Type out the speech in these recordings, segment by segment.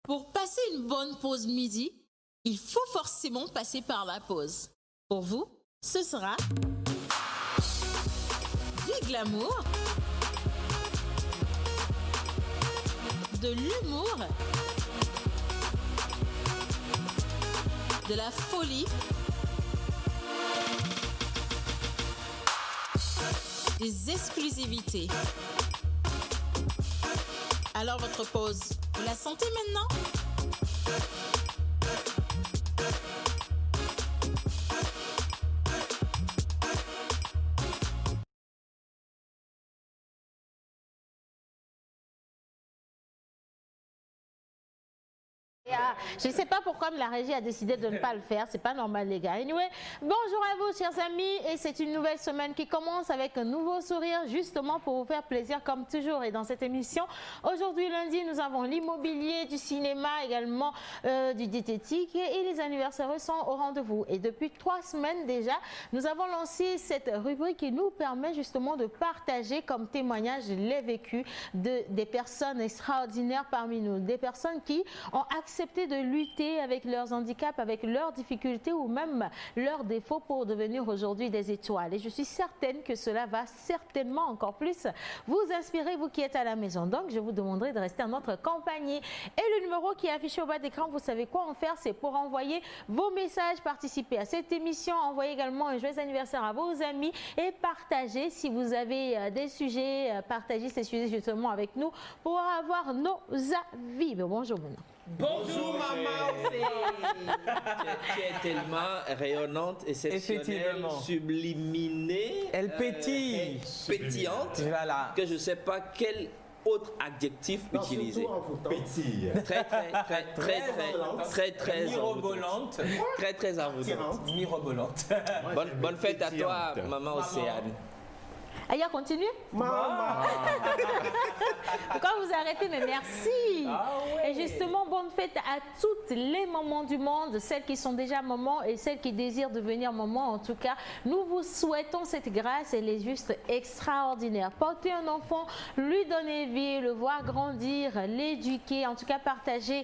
Pour passer une bonne pause midi, il faut forcément passer par la pause. Pour vous, ce sera du glamour, de l'humour, de la folie, des exclusivités. Alors votre pause, vous la sentez maintenant? Je ne sais pas pourquoi la régie a décidé de ne pas le faire, c'est pas normal les gars. Anyway, bonjour à vous chers amis et c'est une nouvelle semaine qui commence avec un nouveau sourire justement pour vous faire plaisir comme toujours. Et dans cette émission, aujourd'hui lundi, nous avons l'immobilier, du cinéma, également du diététique et les anniversaires sont au rendez-vous. Et depuis 3 semaines déjà, nous avons lancé cette rubrique qui nous permet justement de partager comme témoignage les vécus des personnes extraordinaires parmi nous, des personnes qui ont accepté de lutter avec leurs handicaps, avec leurs difficultés ou même leurs défauts pour devenir aujourd'hui des étoiles. Et je suis certaine que cela va certainement encore plus vous inspirer, vous qui êtes à la maison. Donc, je vous demanderai de rester en notre compagnie. Et le numéro qui est affiché au bas d'écran, vous savez quoi en faire, c'est pour envoyer vos messages, participer à cette émission, envoyer également un joyeux anniversaire à vos amis et partager si vous avez des sujets, partagez ces sujets justement avec nous pour avoir nos avis. Bonjour Mouna. Bonjour maman, tu es tellement rayonnante, exceptionnelle, subliminée. Elle pétille. Pétillante. Voilà. Que je ne sais pas quel autre adjectif utiliser. Pétille. Très Mirobolante. Très envoûtante. Mirobolante. Bonne fête à toi, maman Océane. Aïe, continue. Maman. Pourquoi vous arrêtez? Mais merci. Ah ouais. Et justement, bonne fête à toutes les mamans du monde, celles qui sont déjà mamans et celles qui désirent devenir maman. En tout cas, nous vous souhaitons cette grâce. Elle est juste extraordinaire. Porter un enfant, lui donner vie, le voir grandir, l'éduquer, en tout cas partager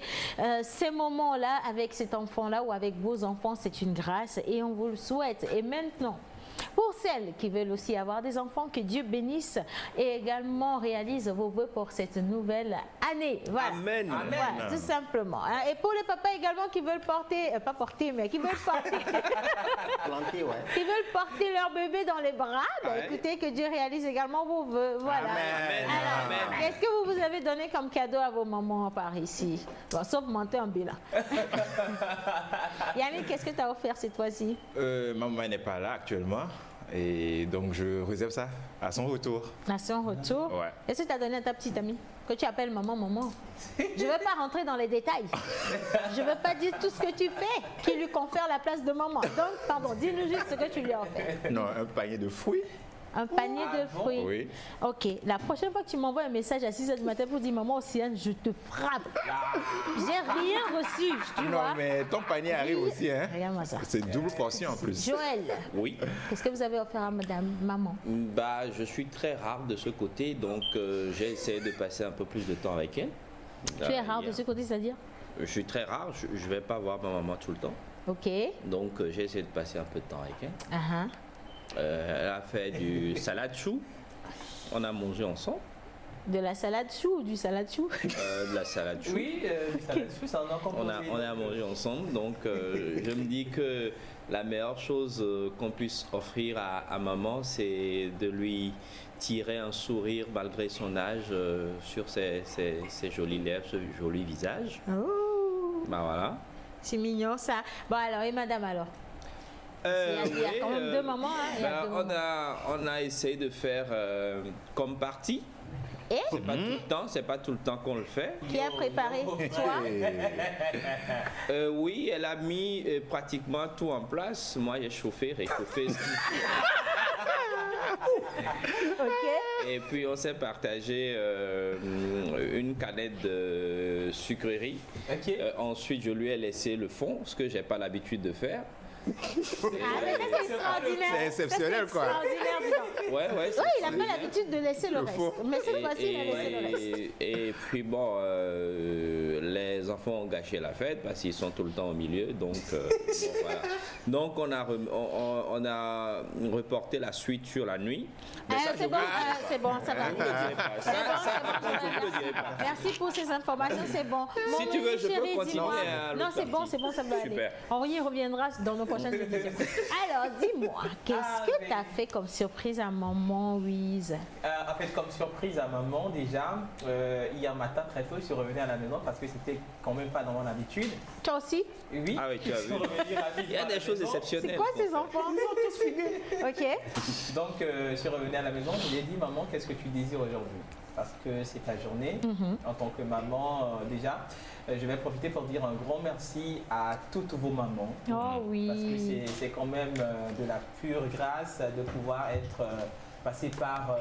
ces moments-là avec cet enfant-là ou avec vos enfants, c'est une grâce et on vous le souhaite. Et maintenant, pour celles qui veulent aussi avoir des enfants, que Dieu bénisse et également réalise vos vœux pour cette nouvelle année. Voilà. Amen. Voilà, tout simplement. Et pour les papas également qui veulent porter, pas porter, mais qui veulent porter, Planté, ouais. qui veulent porter leur bébé dans les bras, bah, Ouais. écoutez, que Dieu réalise également vos vœux. Voilà. Amen. Alors, Amen. qu'est-ce que vous avez donné comme cadeau à vos mamans par ici? Bon, sauf monter en bilan. Yannick, qu'est-ce que tu as offert cette fois-ci? Maman n'est pas là actuellement. Et donc je réserve ça à son retour. À son retour. Ouais. Est-ce que tu as donné à ta petite amie que tu appelles maman? Je ne veux pas rentrer dans les détails. Je ne veux pas dire tout ce que tu fais qui lui confère la place de maman. Donc, pardon, dis-nous juste ce que tu lui as offert. Non, un panier de fruits. Un panier de fruits. Oui. Ok, la prochaine fois que tu m'envoies un message à 6h du matin pour dire maman Océane, je te frappe. J'ai rien reçu, tu Non, vois. mais ton panier arrive aussi, hein. Regarde-moi ça. C'est double portion en plus. Joël, Oui. qu'est-ce que vous avez offert à madame, maman? Bah, je suis très rare de ce côté, donc j'ai essayé de passer un peu plus de temps avec elle. Tu es rare de ce côté, c'est-à-dire? Je suis très rare, je ne vais pas voir ma maman tout le temps. Ok. Donc j'ai essayé de passer un peu de temps avec elle. Ah, Elle a fait du salade chou. On a mangé ensemble. de la salade chou ou du salade chou? De la salade chou. Oui, ça en a encore On a mangé ensemble. Donc je me dis que la meilleure chose qu'on puisse offrir à maman, c'est de lui tirer un sourire malgré son âge sur ses jolies lèvres, ce joli visage. Oh, Bah voilà. c'est mignon ça. Bon alors, et madame alors? Il y a quand même deux mamans. Hein, il y a deux mamans. On a essayé de faire comme partie. Et C'est pas tout le temps qu'on le fait. qui a préparé? Toi? Oui, elle a mis pratiquement tout en place. Moi, j'ai chauffé, réchauffé. Ok. Et puis, on s'est partagé une canette de sucrerie. Ok. Ensuite, je lui ai laissé le fond, ce que j'ai pas l'habitude de faire. Ah, mais ça, c'est extraordinaire. C'est exceptionnel, Ça, quoi. extraordinaire, dis donc. Ouais, Oui, il n'a pas l'habitude de laisser le reste. faux. Mais cette fois-ci, il a laissé le reste. Et puis bon, les enfants ont gâché la fête parce qu'ils sont tout le temps au milieu. Donc, bon, voilà. Donc on a reporté la suite sur la nuit. Mais ça, je C'est vous bon, le dirai pas. c'est bon, ça va. Je vous le dirai pas. Ça, par contre, je vous le dirai pas. Merci pour ces informations, c'est bon. Si Mon tu veux, je peux chéri, continuer dis-moi. à l'autre Non, c'est bon, partie. c'est bon, ça va aller. Super. On y reviendra dans nos prochaines émissions. Alors, dis-moi, qu'est-ce que mais- tu as fait comme surprise à maman Louise? En fait, comme surprise à maman, déjà, hier matin, très tôt, je suis revenu à la maison parce que c'était quand même pas dans mon habitude. Toi aussi? Oui, Ah oui, tu as je suis vu. revenu rapidement Il y a à la des choses maison. exceptionnelles. C'est quoi ces enfants? Ils sont tous fidèles. Ok. Donc, je suis revenu à la maison, je lui ai dit, maman, qu'est-ce que tu désires aujourd'hui? Parce que c'est ta journée. En tant que maman, déjà, je vais profiter pour dire un grand merci à toutes vos mamans. Oh Parce que oui. c'est quand même de la pure grâce de pouvoir être passé par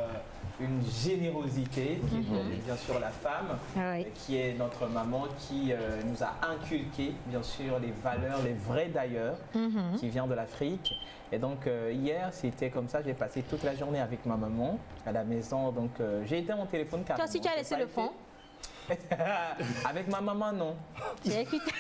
une générosité, qui est bien sûr la femme, Ah oui. qui est notre maman, qui nous a inculqué bien sûr les valeurs, les vraies d'ailleurs, qui vient de l'Afrique. Et donc hier, c'était comme ça, j'ai passé toute la journée avec ma maman à la maison. Donc j'ai éteint mon téléphone car Toi aussi, tu as laissé le fond? Avec ma maman, non. Tu as écouté?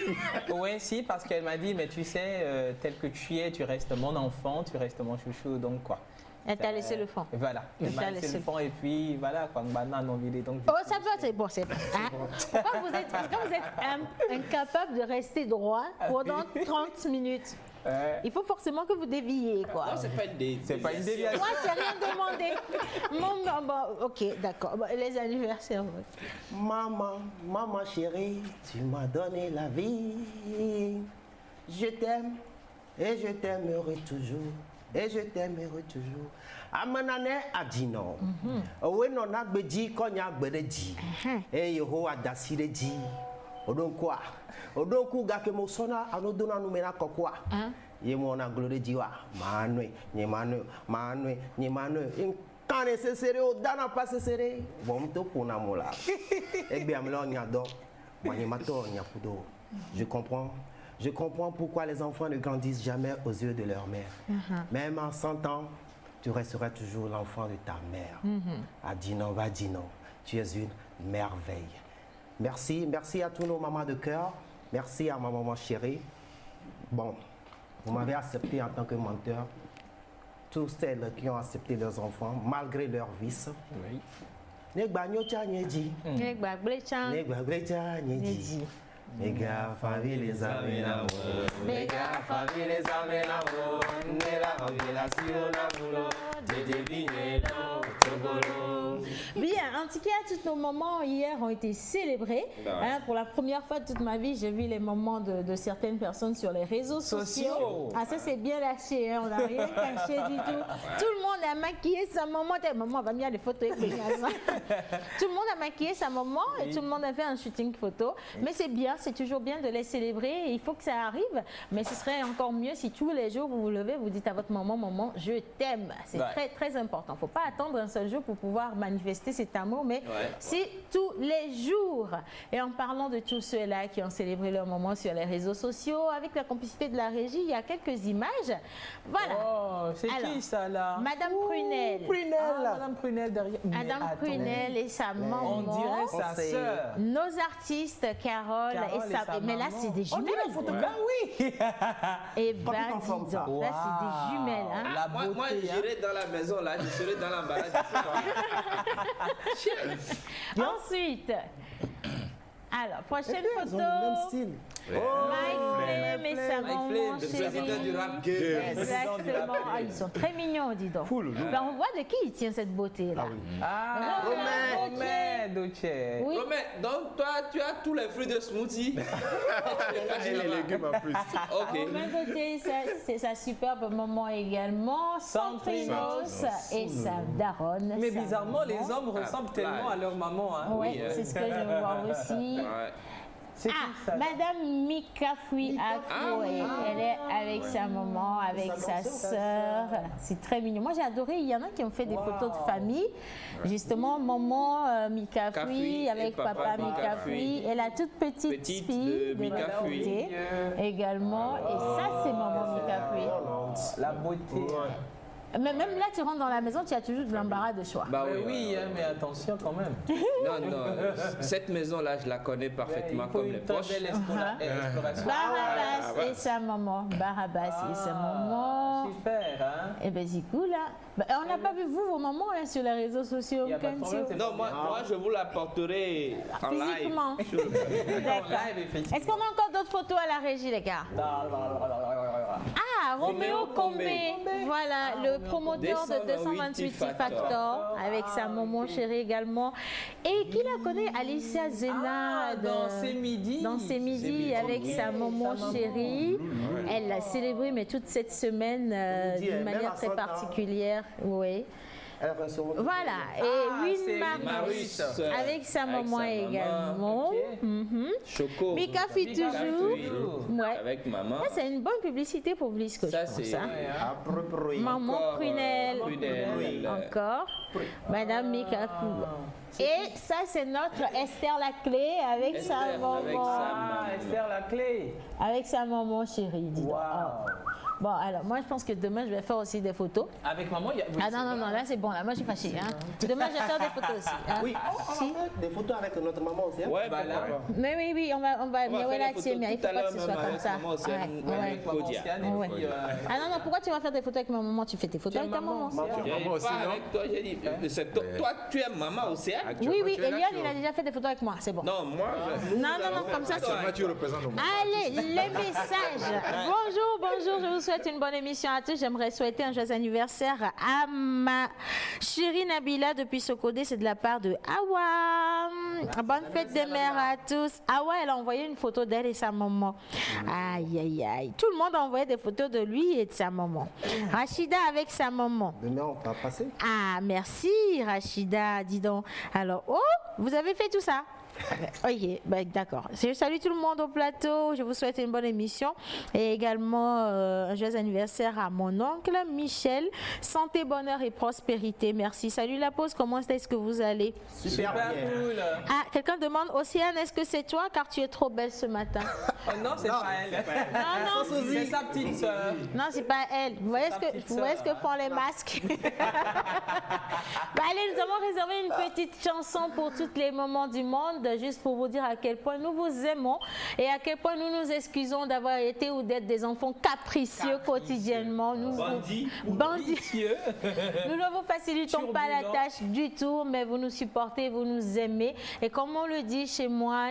Oui, si, parce qu'elle m'a dit, mais tu sais, tel que tu es, tu restes mon enfant, tu restes mon chouchou, donc quoi. Elle t'a laissé le fond. Voilà, elle m'a laissé le fond et puis voilà, quoi, banane en vidé, donc. Oh, ça va, c'est bon, c'est bon. Hein? Pourquoi vous êtes incapable de rester droit pendant 30 minutes? Il faut forcément que vous déviez, quoi. Non, c'est pas une des. C'est pas une déviation. Moi, je n'ai rien demandé. Bon, ok, d'accord. Bon, les anniversaires. Maman chérie, tu m'as donné la vie. Je t'aime et je t'aimerai toujours. Et je t'aimerai toujours. Amanane a dit non. Oui, non, a dit qu'on y a dit. Et Yehowa dasire dit. Odon quoi? Odon ku gake mo sona anodona numena kokwa. Ye mo na gloire diwa. Manwe, ni manwe. Quand nécessaire, au dana pas nécessaire. Bon, to pona mola. Egbe amlo nyado. Manimato nyakudo. Je comprends pourquoi les enfants ne grandissent jamais aux yeux de leur mère. Même en 100 ans, tu resteras toujours l'enfant de ta mère. Adino, Vadino, tu es une merveille. Merci à tous nos mamans de cœur. Merci à ma maman chérie. Bon, vous m'avez accepté en tant que menteur. Tous celles qui ont accepté leurs enfants, malgré leurs vices. Oui. Negba nyocha nyeji. Negba Blechan. Negba grecha nyeji. Méga famille les amis l'amour. Méga famille les amis l'amour. Nela révélation l'amour. De deviner l'eau. Bien, en tout cas, toutes nos moments hier ont été célébrés. Bah ouais. Pour la première fois de toute ma vie, j'ai vu les moments de certaines personnes sur les réseaux sociaux. Ah, ça, c'est bien lâché, hein? On n'a rien caché du tout. Tout le monde a maquillé sa maman. Maman va mettre des photos avec tout le monde a maquillé sa maman et tout le monde a fait un shooting photo. Mais c'est bien, c'est toujours bien de les célébrer. Il faut que ça arrive. Mais ce serait encore mieux si tous les jours vous vous levez, vous dites à votre maman, maman, je t'aime. C'est très, très important. Il ne faut pas attendre un seul jour pour pouvoir manifester cet amour, mais c'est tous les jours. Et en parlant de tous ceux-là qui ont célébré leur moment sur les réseaux sociaux, avec la complicité de la régie, il y a quelques images. Voilà. Oh, c'est Alors, qui ça là? Madame Prunel. Ah, Madame Prunel derrière. Mais Madame attends, Prunel et sa maman. on dirait sa sœur. Nos artistes, Carole et sa... Mais là, c'est des On dirait jumelles. une photo. Ben oui. Et ben, dis conforme donc, ça. là, c'est des jumelles. Hein? La Moi, beauté, hein. j'irai dans la maison, là, je serai dans l'emballage. Ensuite, alors, prochaine Ils ont le même photo. style. Mike Flem et sa Mike maman Flem, le président chérie. du rap game. Exactement. Ah, ils sont très mignons, dis donc. Ben, on voit de qui il tient cette beauté-là. Ah, Romain Romain Doce. Oui. Romain, donc toi, tu as tous les fruits de smoothie. Et les légumes en plus. Ok. Romain Gauthier, c'est sa superbe maman également. Santrinos et sa daronne. Mais sa bizarrement, les maman. hommes ressemblent tellement à leur maman. Hein. Ouais, c'est ce que je vois aussi. Ouais. C'est qui ça? Madame Mikafui Afoué. Elle est avec sa maman, avec sa sœur. C'est très mignon. Moi, j'ai adoré. Il y en a qui ont fait des photos de famille. Justement, maman Mikafui avec papa Mikafui et la toute petite fille de l'autre côté également. Et ça, c'est maman Mikafui. La beauté. Mais même là, tu rentres dans la maison, tu as toujours de l'embarras de choix. Bah Mais oui, hein, mais attention quand même. Non, cette maison-là, je la connais parfaitement Il faut comme les une très poches. belle exploration. Barabas et sa maman. Barabas et sa maman. Super, hein? Eh bien, c'est cool, là. Bah, on n'a pas vu vous, vos mamans, hein, sur les réseaux sociaux. Il y a pas de problème, c'est Non, moi, je vous l'apporterai en live. Physiquement. En D'accord. live, effectivement. Est-ce qu'on a encore d'autres photos à la régie, les gars? Ah, Roméo Comé. Voilà, le promoteur de 228 Factor, avec sa maman chérie également. Et qui la connaît? Alicia Zena. Dans ces midis. Dans ses midis, avec sa maman chérie. Elle l'a célébré, mais toute cette semaine, d'une manière très particulière. Oui. Voilà, et c'est Marus Marus, avec sa maman également. Choco. Mikafi toujours. Ouais. Avec maman. Ça, c'est une bonne publicité pour Blisco, je Ça, pense. c'est Hein. encore, Maman Prunelle. Prunelle. Encore. Madame Mikafi. Et ça, c'est notre Esther Laclé avec Esther, sa avec maman. sa maman. Ah, Esther Laclé. Avec sa maman chérie. Dis donc. Wow. Oh. Bon, alors, moi, je pense que demain, je vais faire aussi des photos. Avec maman, il y a. Ah non, là, c'est bon. Là, moi, je suis fâchée. Hein. Demain, je vais faire des photos aussi. Hein. Oui, on va faire des photos avec notre maman aussi. Hein? Ouais, Bah, là, Mais oui, on va On va mais faire ouais, là, des photos tiens, mais il tout faut à pas que l'heure ce soit même comme avec ça. maman aussi, Ouais. Maman Kodia. Anciane, et Ouais. puis, Ah non, pourquoi tu vas faire des photos avec ma maman? Tu fais tes photos avec ta maman. J'ai Maman aussi, pas non? avec toi, j'ai dit. C'est toi, tu es maman Océane? Oui, Tu es là, Eliane, tu- il a déjà fait des photos avec moi, c'est bon. Non, moi, Non, comme ça, c'est Seulement tu représentes au monde. Allez, les messages. Bonjour, je vous souhaite une bonne émission à tous. J'aimerais souhaiter un joyeux anniversaire à ma chérie Nabila depuis Sokode. C'est de la part de Awa. Bonne fête des mères à tous. Awa, elle a envoyé une photo d'elle et sa maman. Aïe. Tout le monde a envoyé des photos de lui et de sa maman. Rachida avec sa maman. Demain, on va passer. Ah, merci Rachida, dis donc. Alors, vous avez fait tout ça? Ok, d'accord. Je salue tout le monde au plateau. Je vous souhaite une bonne émission. Et également un joyeux anniversaire à mon oncle Michel. Santé, bonheur et prospérité. Merci. Salut la pause. Comment est-ce que vous allez? Super Super bien. cool. Ah, quelqu'un demande, Océane, est-ce que c'est toi? Car tu es trop belle ce matin. Oh, non, c'est pas elle. Non, C'est sa petite sœur. non, c'est pas elle. Vous voyez ce que font les masques? Allez, nous avons réservé une petite chanson pour tous les moments du monde, juste pour vous dire à quel point nous vous aimons et à quel point nous nous excusons d'avoir été ou d'être des enfants capricieux quotidiennement. Bandits. Nous ne vous facilitons pas la tâche du tout, mais vous nous supportez, vous nous aimez. Et comme on le dit chez moi,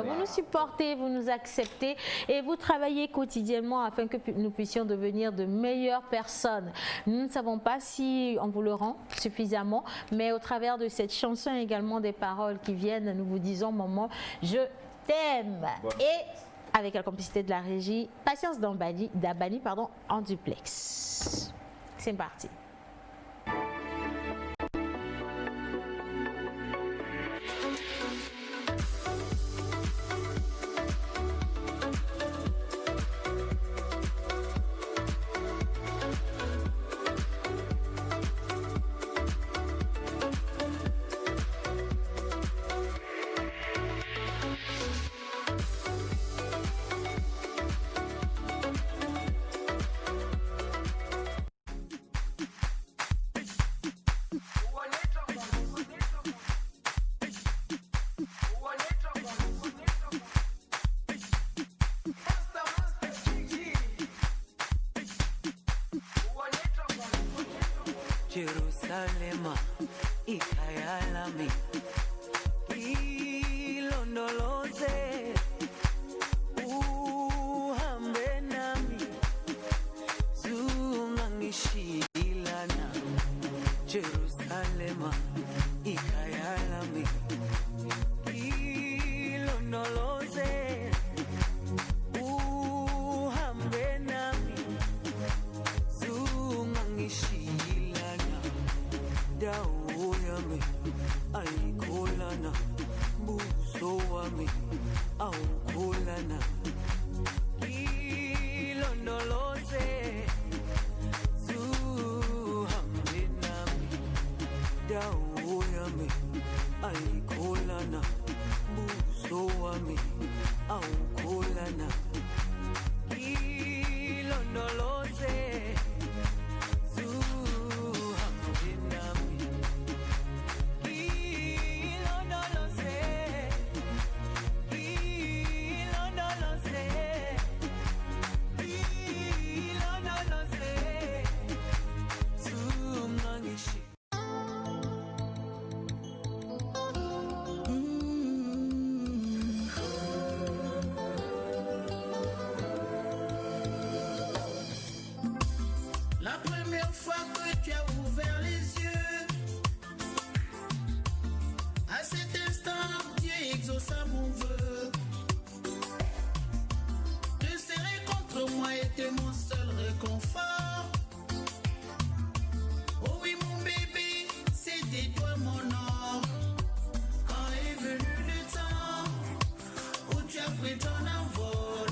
vous nous supportez, vous nous acceptez et vous travaillez quotidiennement afin que nous puissions devenir de meilleures personnes. Nous ne savons pas si on vous le rend suffisamment, mais au travers de cette chanson également des paroles qui viennent, nous vous disons, maman, je t'aime. Et avec la complicité de la régie, Patience Dabani, en duplex. C'est parti. Jerusalema ikayalami ilondoloze uhambe nami zungangishilana Jerusalema ikayalami ilondoloze uhambe nami zungangishilana dawo yami ayikholana buso wami awukholana ilondoloze zuhambe nami dawo yami ayikholana buso wami awukholana ilondoloze zuhambe nami ilondoloze ilondoloze ilondoloze zungangishi. La première fois que tu as ouvert les yeux, à cet instant, Dieu exauça mon vœu. Te serrer contre moi était mon seul réconfort. Oh oui, mon bébé, c'était toi mon or. Quand est venu le temps où tu as pris ton envol,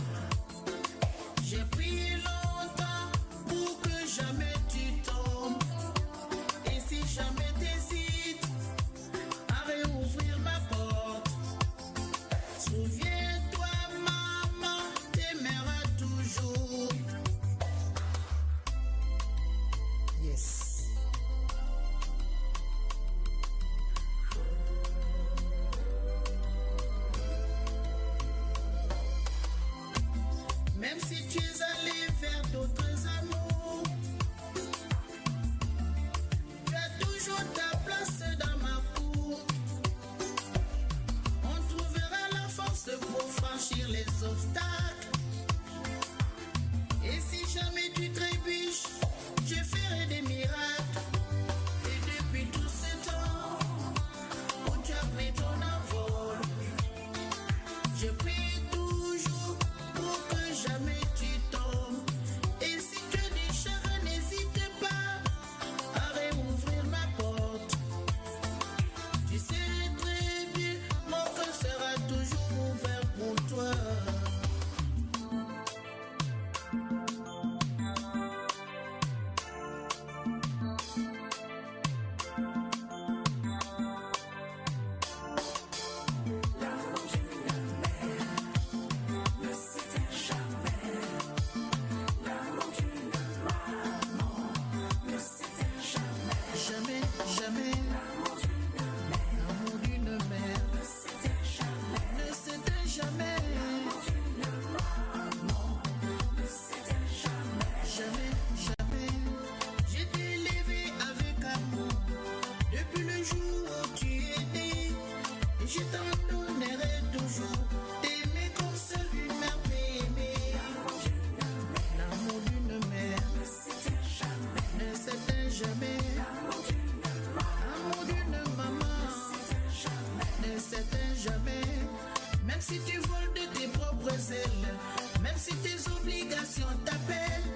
j'ai prié longtemps pour que jamais tu tombes. Et si jamais t'hésites à réouvrir ma porte, souviens-toi, maman t'aimera toujours. Yes. Même si tu es allé vers d'autres amours, tu as toujours ta place dans ma cour. On trouvera la force pour franchir les obstacles. Et si jamais tu trébuches, je ferai des miracles. Et depuis tout ce temps où tu as pris ton envol, je prie toujours pour que jamais tu tombes. Et si tu as des chagrins, n'hésite pas à réouvrir ma porte. Tu sais très bien, mon cœur sera toujours ouvert pour toi. Jamais, jamais, l'amour d'une mère ne s'éteint jamais. Jamais, jamais, j'ai été élevé avec amour depuis le jour où tu es né. Et je t'en donnerai toujours, t'aimer comme seule une mère peut aimer. L'amour d'une mère ne s'éteint jamais. L'amour d'une maman ne s'éteint jamais. Même si tu voles de tes propres ailes, même si tes obligations t'appellent,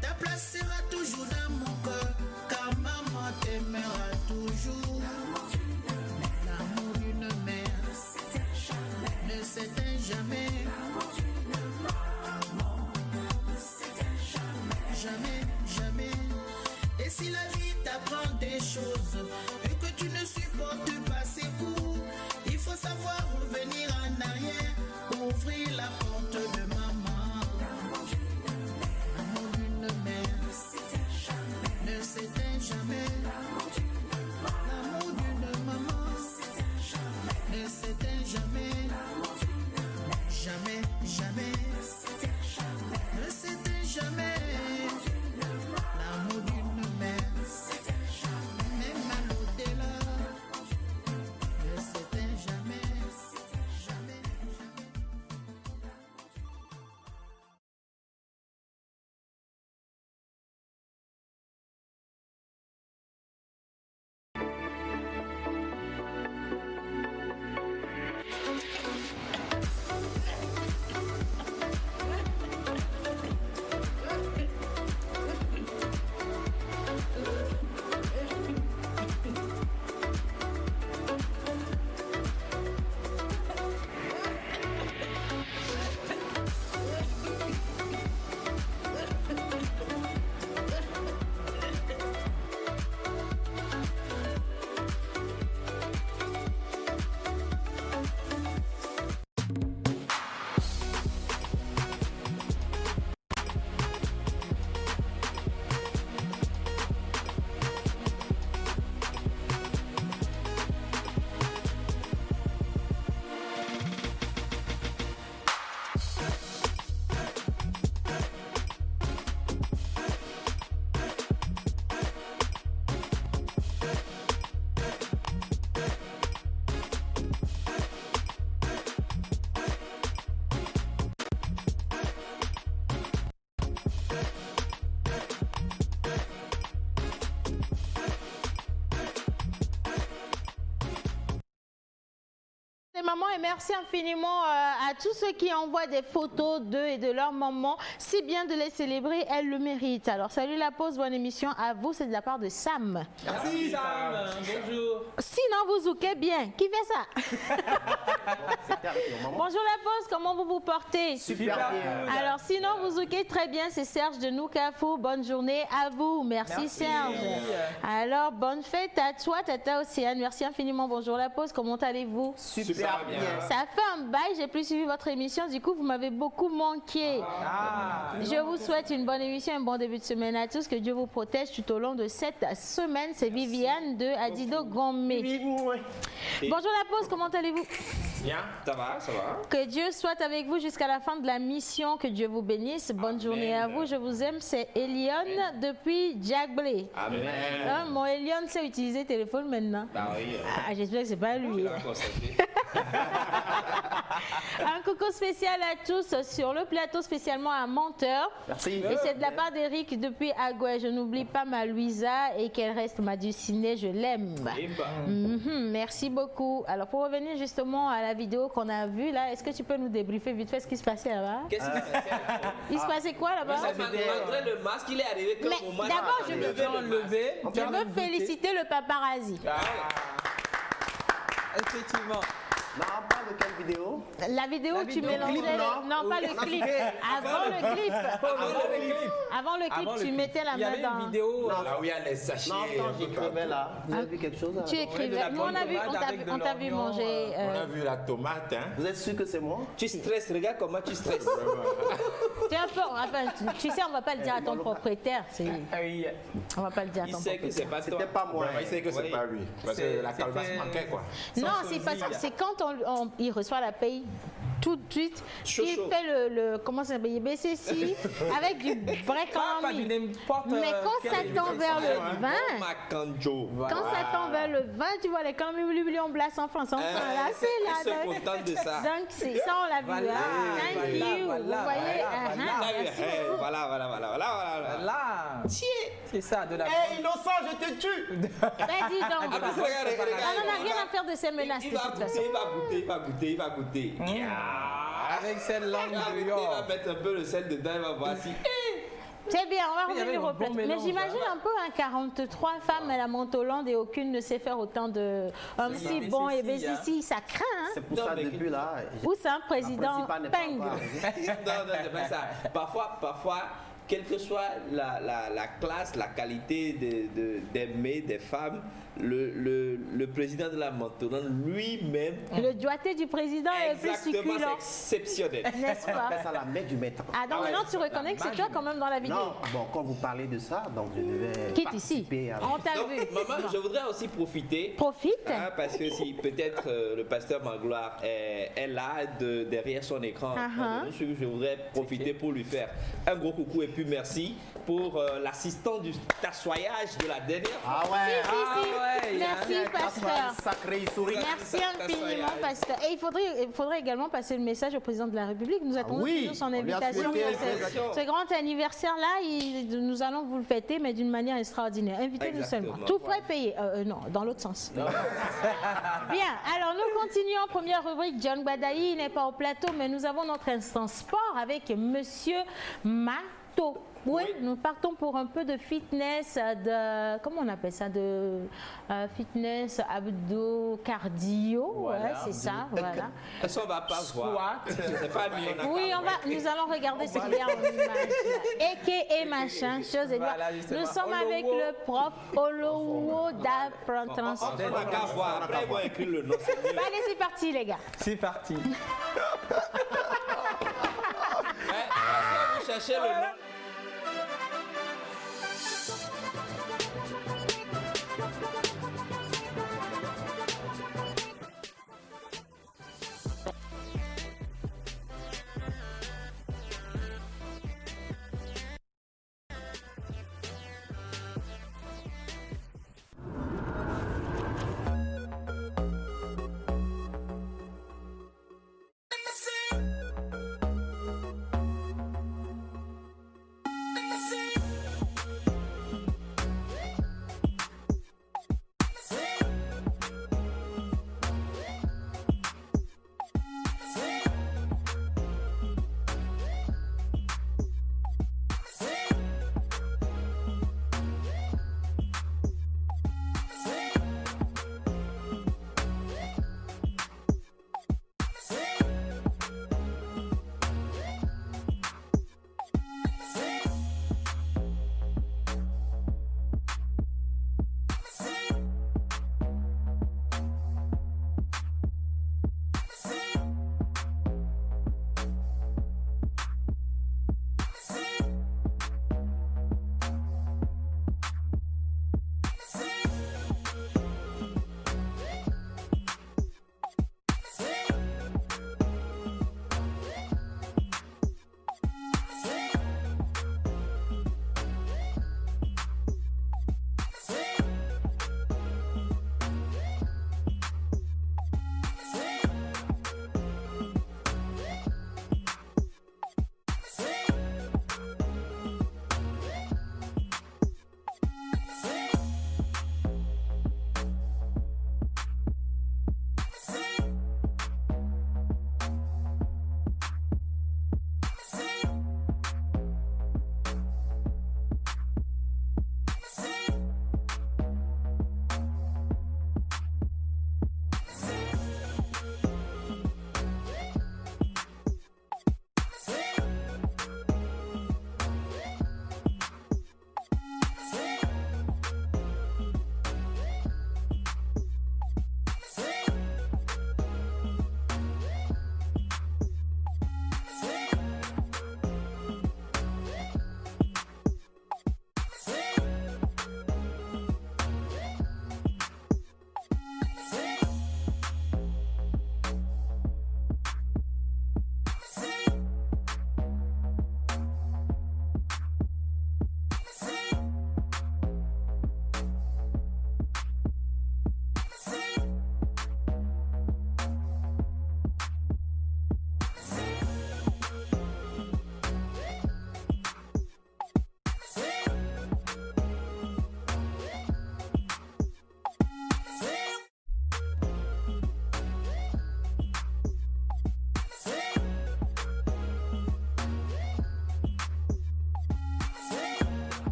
ta place sera toujours dans mon cœur, car maman t'aimera toujours. L'amour d'une mère ne s'éteint jamais. Jamais, jamais. Et si la vie t'apprend des choses et que tu ne supportes pas ses coups, il faut savoir revenir en arrière, ouvrir la porte de maman. L'amour d'une mère ne s'éteint jamais. L'amour d'une maman ne s'éteint jamais. Jamais, jamais, ne s'éteint jamais. L'amour d'une mère, même à l'au-delà, ne s'éteint jamais. maman et merci infiniment à tous ceux qui envoient des photos d'eux et de leur maman. Si bien de les célébrer, elles le méritent. Alors, salut la pause, bonne émission à vous. C'est de la part de Sam. Merci Sam, bonjour. Sinon, vous zouquez bien. Qui fait ça? Bonjour la pause, comment vous vous portez? Super bien. Alors, sinon, vous zouquez très bien. C'est Serge de Noukafou. Bonne journée à vous. Merci. Serge. Alors, bonne fête à toi, Tata Océane. Merci infiniment. Bonjour la pause, comment allez-vous? Super bien. Ça fait un bail, j'ai plus suivi votre émission, du coup vous m'avez beaucoup manqué. Je vous souhaite une bonne émission, un bon début de semaine à tous, que Dieu vous protège tout au long de cette semaine. C'est Viviane de Adido Gomé. Bonjour la pause, comment allez-vous? Bien, ça va, ça va. Que Dieu soit avec vous jusqu'à la fin de la mission, que Dieu vous bénisse. Bonne journée à vous, je vous aime. C'est Elion depuis Djagblé. Amen. Mon Elion sait utiliser téléphone maintenant. Bah oui. J'espère que c'est pas lui. Un coucou spécial à tous sur le plateau, spécialement à Menteur. Merci. Et c'est de la part d'Eric depuis Agoué. Je n'oublie pas ma Louisa et qu'elle reste ma dulcinée, je l'aime. Merci beaucoup. Alors pour revenir justement à la vidéo qu'on a vue là, est-ce que tu peux nous débriefer vite fait ce qui se passait là-bas? Qu'est-ce qui se passait? Il se passait quoi là-bas? Malgré le masque, il est arrivé comme au moment. D'abord, je veux féliciter le paparazzi. Effectivement. Non, on parle de quelle vidéo? La vidéo où tu mélangeais... clip, non, pas le clip. Avant le clip. Avant le clip, tu mettais la Il y main avait une dans... vidéo. Là où il y a les sachets. Non, quand j'écrivais là, vous avez vu quelque chose là? Tu écrivais. Nous, on a vu, on t'a vu manger... On a vu la tomate, hein. Vous êtes sûr que c'est moi? Tu stresses, regarde comment tu stresses. Tu es un peu... Enfin, tu sais, on va pas le dire à ton propriétaire. Oui. On va pas le dire à Il ton sait que propriétaire. c'est pas toi. C'était pas moi. Il sait que c'est pas lui. Parce que la calebasse manquait, quoi. Non, c'est pas ça. C'est quand il reçoit la paye tout de suite, Chaud, il chaud. fait le comment ça s'appelle, BCC avec du vrai Pas du calami. n'importe Mais quand ça quel tend vers le vin, Macanjo. quand ça tend vers le vin, tu vois les calami on blasse en France. Enfin, là, c'est Ils là. sont contents de ça. Donc, ça, on l'a vu. Voilà, Thank voilà, you. voilà, Vous voyez, voilà, merci Eh, beaucoup. voilà. Là, c'est ça, de la Hé, innocent, je te tue! Vas-y donc. Ah, mais regarde, On n'en a rien à faire de ces menaces de Il va toute façon. goûter, il va goûter. avec cette langue Il de va York. mettre un peu le sel dedans, il va voir si. C'est bien, on va Il y avait revenir un au plateau. bon Mais mélange, j'imagine un peu 43 femmes à la Montolande et aucune ne sait faire autant de... si bon et BCC, ça craint. Hein? C'est pour Non, ça mais depuis là. Ou c'est un président principal n'est pas ping. encore arrivé. Non, c'est pas ça. Parfois, quelle que soit la classe, la qualité des mets, des femmes, le président de la Montolande lui-même. Le doigté du président est plus Exactement, succulent, c'est exceptionnel. n'est-ce On pas? appelle ça la mec du maître. Ah donc maintenant tu reconnais que c'est toi quand même dans la vidéo. Non, bon, quand vous parlez de ça, donc je devais Quitte ici. participer à... On t'a Donc, vu. maman, je voudrais aussi profiter. Profite. Parce que si peut-être le pasteur Mangloire est là derrière son écran, je voudrais profiter pour lui faire un gros coucou et puis merci pour l'assistant du tassoyage de la dernière fois. Ah ouais, Si. Merci pasteur. Sacré souris. Merci infiniment, pasteur. Et il faudrait également passer le message au président de la République. Nous attendons Oui, toujours son on lui a invitation. souhaité Ce grand anniversaire-là, nous allons vous le fêter, mais d'une manière extraordinaire. Invitez-nous seulement. Tout frais payé. Non, dans l'autre sens. Bien, alors nous continuons. Première rubrique, John Badaï n'est pas au plateau, mais nous avons notre instant sport avec Monsieur Mato. Oui, nous partons pour un peu de fitness, comment on appelle ça, de fitness abdo cardio, Voilà. ouais, c'est ça, voilà. Est-ce qu'on va pas voir? C'est pas lui. Oui, nous allons regarder ce qu'il y a en image. Et machin, chose et Voilà, doigt. justement. Nous sommes avec Olowo. le prof Olowo On n'a qu'à voir. Après, ils vont écrire le nom. c'est mieux. Allez, c'est parti les gars. C'est parti. Vous cherchez le nom.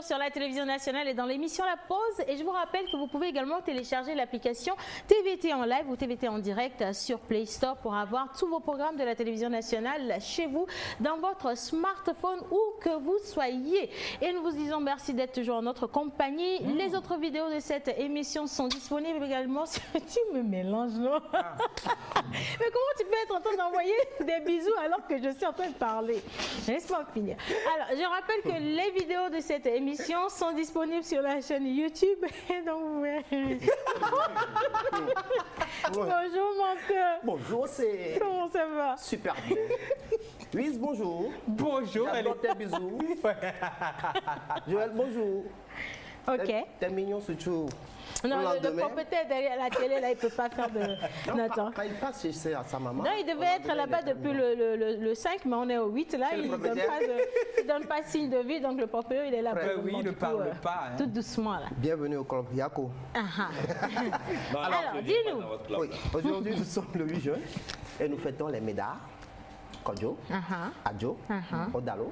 sur la télévision nationale et dans l'émission La Pause. Et je vous rappelle que vous pouvez également télécharger l'application TVT en live ou TVT en direct sur Play Store pour avoir tous vos programmes de la télévision nationale chez vous, dans votre smartphone, où que vous soyez. Et nous vous disons merci d'être toujours en notre compagnie. Les autres vidéos de cette émission sont disponibles également sur... Tu me mélanges, non? Mais comment tu peux être en train d'envoyer des bisous alors que je suis en train de parler? Laisse-moi finir. Alors, je rappelle que les vidéos de cette émission sont disponibles sur la chaîne YouTube. Et donc, bonjour mon cœur. Bonjour, c'est Comment ça va? super bien. Louise, bonjour. Bonjour, J'adore tes bisous. Joël, bonjour. Ok. T'es mignon, surtout. Non, le lendemain. propriétaire derrière la télé, là, il ne peut pas faire de... Non, Attends. quand il passe chez sa maman. Non, il devait être là-bas depuis le 5, mais on est au 8. Là, C'est le il ne propriétaire. donne pas signe de vie, donc le propriétaire, il est là. Ouais, pour oui, le il ne parle pas, hein. Tout doucement, là. Bienvenue au club Yako. Ah, ah. Non, Alors, je viens pas dis-nous. dans votre club. Oui, aujourd'hui nous sommes le 8 juin et nous fêtons les médailles. Kodjo, Adjo, Odalo,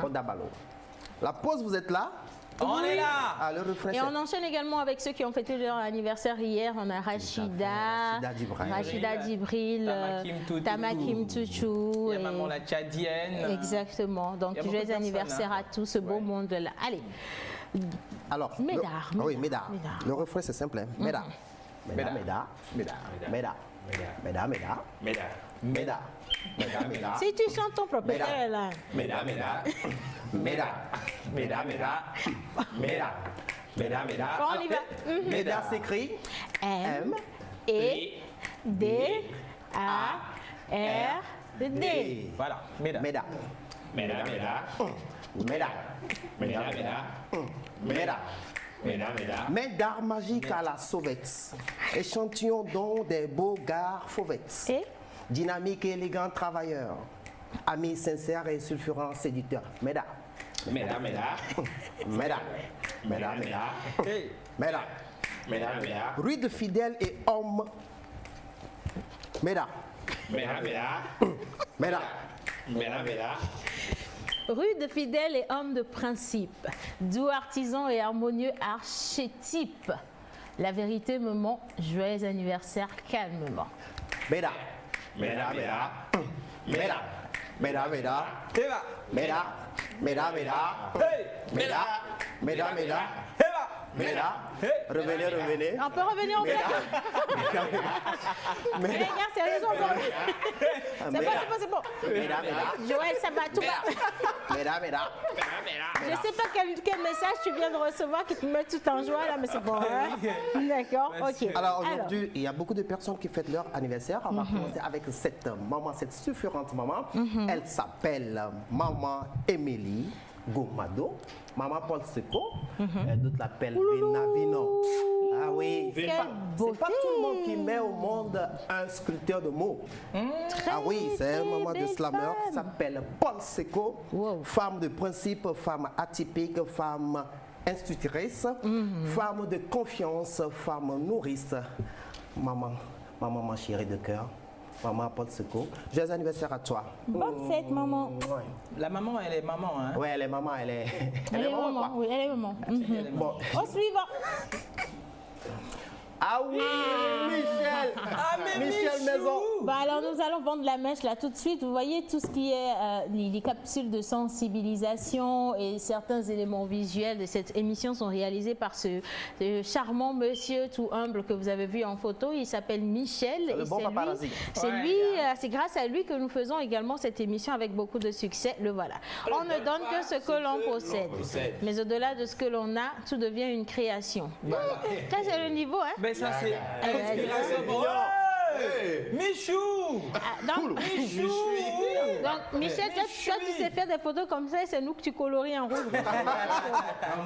Odabalo. La pause, vous êtes là? On est là. Ah, le refrain, Et c'est- on enchaîne également avec ceux qui ont fêté leur anniversaire hier. On a Rachida, Rachida Djibril, Tamakim Toutou. Tamakim Toutou. Il y a et- maman la tchadienne. Exactement. Donc, Il y a beaucoup joyeux de personnes, anniversaire hein. à tout ce beau Ouais. monde-là. Allez, Alors, Médard, oui, Médard, Médard. Médard. Le refrain, c'est simple. Hein. Médard. Médard, Médard, Médard, Médard, Médard, Médard, Médard, Médard, Médard. si tu chantes ton propriétaire, Médard. là. Médard, Médard, Médard, Médard, Médard, Médard, Médard, Médard. Bon, on y va. Médard s'écrit M, M, E, D, A, R, D. D. Voilà, mesdames. Médard. Médard, médard, Médard. médard, médard, Médard. médard, médard. Médard magique à la sauvette. Échantillon don des beaux gars fauvettes. Et Dynamique et élégant travailleur. Ami sincère et sulfurant séducteur. Médard. Médard, médard, Médard. médard, médard, Hey, Médard. médard, médard, Rude, fidèle et homme. Médard. médard, médard, Médard. médard, médard. rude, fidèle et homme de principe, doux artisan et harmonieux archétype. La vérité me ment, joyeux anniversaire calmement. Médard. Médard, médard, Médard. Médard, Médard. et va. Médard. Médard, Médard. Hey, Médard. Médard, Médard. et va. Médard. Revenez, revenez. On peut revenir au fait. Mais les gars, sérieusement, bon. C'est bon. Médard, Médard. Joël, ça va, tout va. Médard, Médard. Je sais pas quel message tu viens de recevoir qui te met tout en joie là, mais c'est bon. Hein? D'accord, ok. Alors aujourd'hui, il y a beaucoup de personnes qui fêtent leur anniversaire. On va commencer avec cette maman, cette suffisante maman. Elle s'appelle Maman Émilie Gomado. Maman Paul Seco. D'autres l'appellent Vinavino. Ah oui, c'est Quelle pas beauté. tout le monde qui met au monde un sculpteur de mots. Ah oui, c'est un maman de belle slammer qui femme. s'appelle Paul Seco. Wow. Femme de principe, femme atypique, femme institutrice, femme de confiance, femme nourrice. Maman, ma chérie de cœur, maman Paul Seco. Joyeux anniversaire à toi. Bonne fête, maman. Ouais. La maman, elle est maman, hein. Ouais, elle est maman, elle est. Elle est maman, maman, quoi. oui, elle est maman. Mhm. Bon. Au suivant. Ah oui, Michel. Michel Maison. Bah alors nous allons vendre la mèche là tout de suite. Vous voyez tout ce qui est les capsules de sensibilisation et certains éléments visuels de cette émission sont réalisés par ce charmant monsieur tout humble que vous avez vu en photo. Il s'appelle Michel. Le bon paparazzi. C'est grâce à lui que nous faisons également cette émission avec beaucoup de succès. Le voilà. On ne donne que ce que l'on possède. Mais au-delà de ce que l'on a, tout devient une création. Ça c'est le niveau, hein? Mais ça, c'est inspiration. Ouais. Michou. Donc, Michel, toi, tu sais faire des photos comme ça et c'est nous que tu colories en rouge.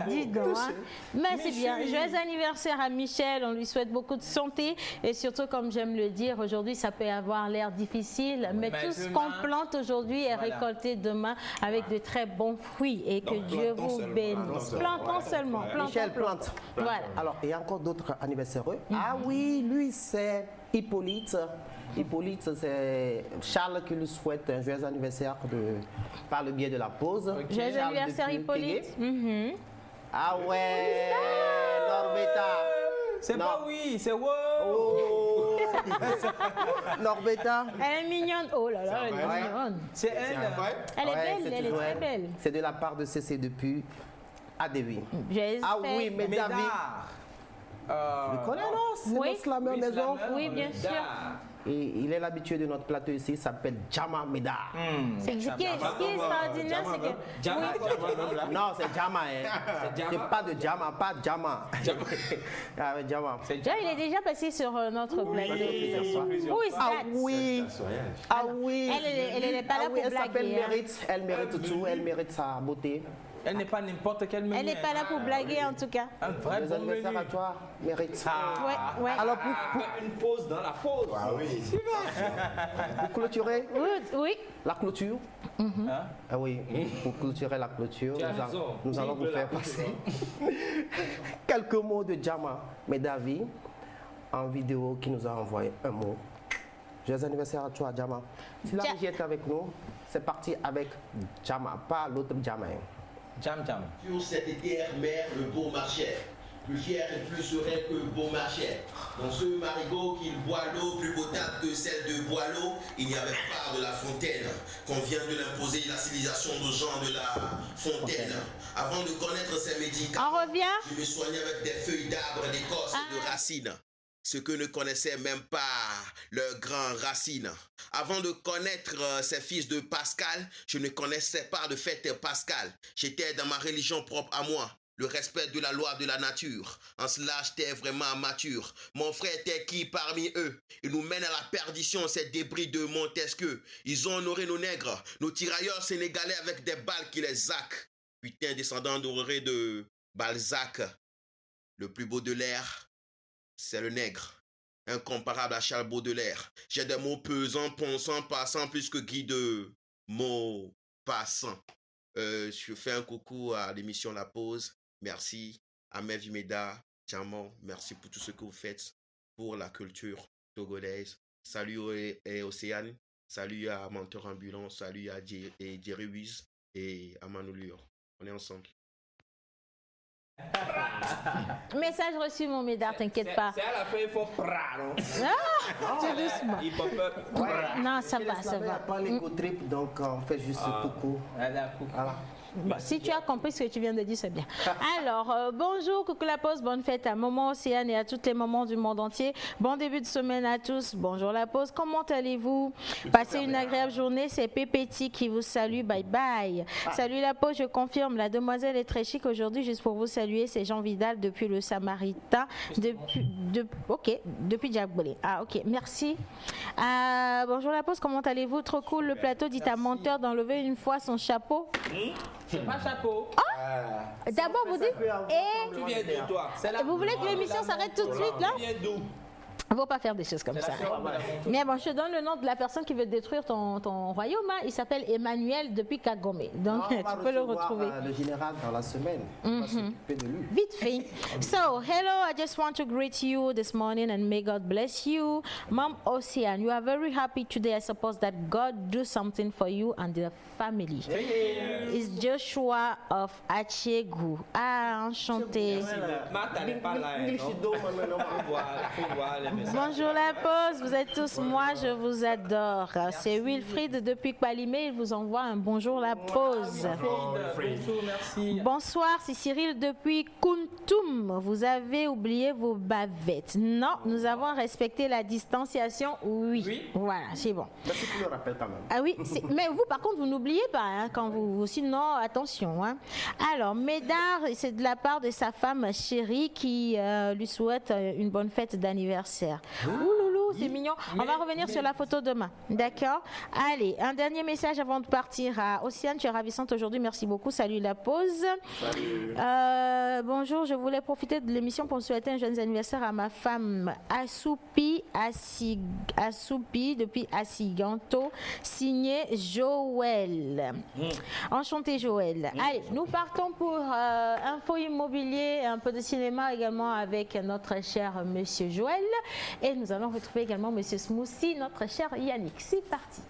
Dis donc. Hein. Mais c'est bien. Joyeux anniversaire à Michel. On lui souhaite beaucoup de santé. Et surtout, comme j'aime le dire, aujourd'hui, ça peut avoir l'air difficile. Mais tout ce qu'on plante aujourd'hui est récolté demain avec de très bons fruits. Et que Dieu vous bénisse. Plantons seulement. Michel plante. Voilà. Alors, il y a encore d'autres anniversaires. Ah oui, lui, c'est Hippolyte. Hippolyte, c'est Charles qui lui souhaite un joyeux anniversaire par le biais de la pause. Joyeux Charles anniversaire, depuis Hippolyte. Kégué. Ah ouais, Norbeta. C'est Non. pas oui, c'est wow. Oh. Norbeta. Elle est mignonne. Oh là là, elle est Ouais. mignonne. C'est elle. Elle est Ouais, belle, c'est elle est toujours très elle. belle. C'est de la part de CC depuis Adewi. J'espère. Ah oui, mais David. Médard. Tu connais, non? C'est Oui. notre slammer maison. Oui, bien sûr. Et il est l'habitué de notre plateau ici, il s'appelle Jama Meda. Ce qui est extraordinaire, c'est que... Oui. Non, c'est Jama. Hein. C'est pas de Jama, pas Jama. Ah, ouais, Jama. Déjà, il est déjà passé sur notre plateau plusieurs fois. Oui, Ah c'est oui. Ah oui. Elle n'est pas là Ah oui, pour elle s'appelle blaguer. hein. Mérite. Elle mérite tout. Elle mérite sa beauté. Elle n'est pas n'importe quelle menu. Elle n'est pas là pour blaguer, en tout cas. Un vrai Les bon anniversaires menu. à toi, Mérite. Ouais, ouais. Alors Une pause dans la pause. Ah oui. pour clôturer Oui. la clôture. Hein? Ah oui, pour clôturer la clôture, Tu as raison. nous allons vous faire passer quelques mots de Jama Medavi en vidéo qui nous a envoyé un mot. Joyeux anniversaire à toi, Jama. Si la Ja- régie est avec nous, c'est parti avec Jama, pas l'autre Jama. Jam jam. Sur cette terre mère, le beau marchait. Plus fier et plus serein que le beau marchait. Dans ce marigot qu'il boit l'eau plus potable que celle de Boileau, il n'y avait pas de la fontaine. Qu'on vient de l'imposer la civilisation de Jean de la Fontaine. Avant de connaître ces médicaments, On revient. je me soignais avec des feuilles d'arbres, d'écorces et de racines. Ce que ne connaissait même pas leur grand Racine. Avant de connaître ces fils de Pascal, je ne connaissais pas de fait Pascal. J'étais dans ma religion propre à moi. Le respect de la loi de la nature. En cela, j'étais vraiment mature. Mon frère était qui parmi eux? Ils nous mènent à la perdition, ces débris de Montesquieu. Ils ont honoré nos nègres, nos tirailleurs sénégalais avec des balles qui les zaquent. Putain, descendant doré de Balzac. Le plus beau de l'air, c'est le nègre. Incomparable à Charles Baudelaire. J'ai des mots pesants, ponçants, passant plus que Guy de Maupassant. Je fais un coucou à l'émission La Pause. Merci à Mev Meda, Diamant. Merci pour tout ce que vous faites pour la culture togolaise. Salut Océane. Salut à Menteur Ambulant. Salut à Jerry Wiz et à Manoulure. On est ensemble. Message reçu, mon Médard, t'inquiète pas. C'est à la fin, il faut pra, non? Tout doucement. Il faut pas. Non, ça va, ça Il n'y a va. pas l'égo trip, donc on fait juste coucou. Elle a coucou. Voilà. Bon, si tu as compris ce que tu viens de dire, c'est bien. Alors, bonjour, coucou la pause, bonne fête à Maman Océane et à toutes les mamans du monde entier. Bon début de semaine à tous. Bonjour la pause, comment allez-vous? Passez une agréable journée, c'est Pépéti qui vous salue, bye bye. Salut la pause, je confirme, la demoiselle est très chic aujourd'hui, juste pour vous saluer, c'est Jean Vidal depuis le Samaritain, depuis Diabolé. Ah ok, merci. Bonjour la pause, comment allez-vous? Trop cool le plateau, dit à Menteur d'enlever une fois son chapeau. C'est pas chapeau. D'abord, vous dites, Tu viens d'où, toi? vous voulez que l'émission s'arrête tout de suite, là? Tu viens d'où? Il ne faut pas faire des choses comme ça. Mais bon, je te donne le nom de la personne qui veut détruire ton royaume. Hein. Il s'appelle Emmanuel depuis Kagome. Donc, On va tu peux le recevoir, retrouver. le général dans la semaine. On va s'occuper de lui. Vite fait. So, hello, I just want to greet you this morning and may God bless you. Mom Ocean, you are very happy today. I suppose that God do something for you and the family. It's Joshua of Achegu. Ah, enchanté. Martha n'est pas là, hein, non? Faut voir les messages. Bonjour la pause, vous êtes tous moi, je vous adore. C'est Wilfried depuis Palimé, il vous envoie un bonjour la pause. Bonjour, merci. Bonsoir, c'est Cyril depuis Kuntum. Vous avez oublié vos bavettes. Non, nous avons respecté la distanciation, oui. Voilà, c'est bon. Merci pour le rappel quand même. Ah oui, mais vous par contre, vous n'oubliez pas hein, quand vous... Sinon, attention. Hein. Alors, Médard, c'est de la part de sa femme chérie qui lui souhaite une bonne fête d'anniversaire. Ouloulou, c'est mignon. On va revenir sur la photo demain. D'accord? Allez, un dernier message avant de partir à Océane. Tu es ravissante aujourd'hui. Merci beaucoup. Salut la pause. Salut. Bonjour, je voulais profiter de l'émission pour souhaiter un joyeux anniversaire à ma femme Assoupi depuis Assiganto, signé Joël. Enchanté Joël. Allez, nous partons pour info immobilier, un peu de cinéma également avec notre cher monsieur Joël. Et nous allons retrouver également monsieur Smoothie, notre cher Yannick. C'est parti.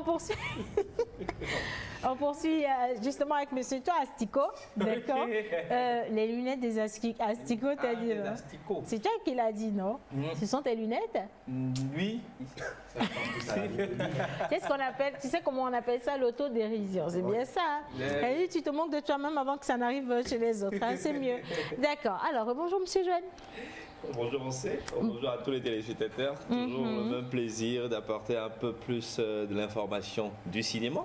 poursuit. On poursuit justement avec Monsieur Toi Astico, d'accord. Les lunettes des Astico, t'as dit, des non? asticots. C'est toi qui l'as dit, non? Ce sont tes lunettes? Lui, Qu'est-ce qu'on appelle, tu sais comment on appelle ça, l'autodérision, c'est bien ça. Hein? Elle dit, tu te moques de toi-même avant que ça n'arrive chez les autres, hein? C'est mieux. D'accord, alors bonjour Monsieur Joanne. Bonjour bonjour à tous les téléspectateurs. Toujours le même plaisir d'apporter un peu plus de l'information du cinéma.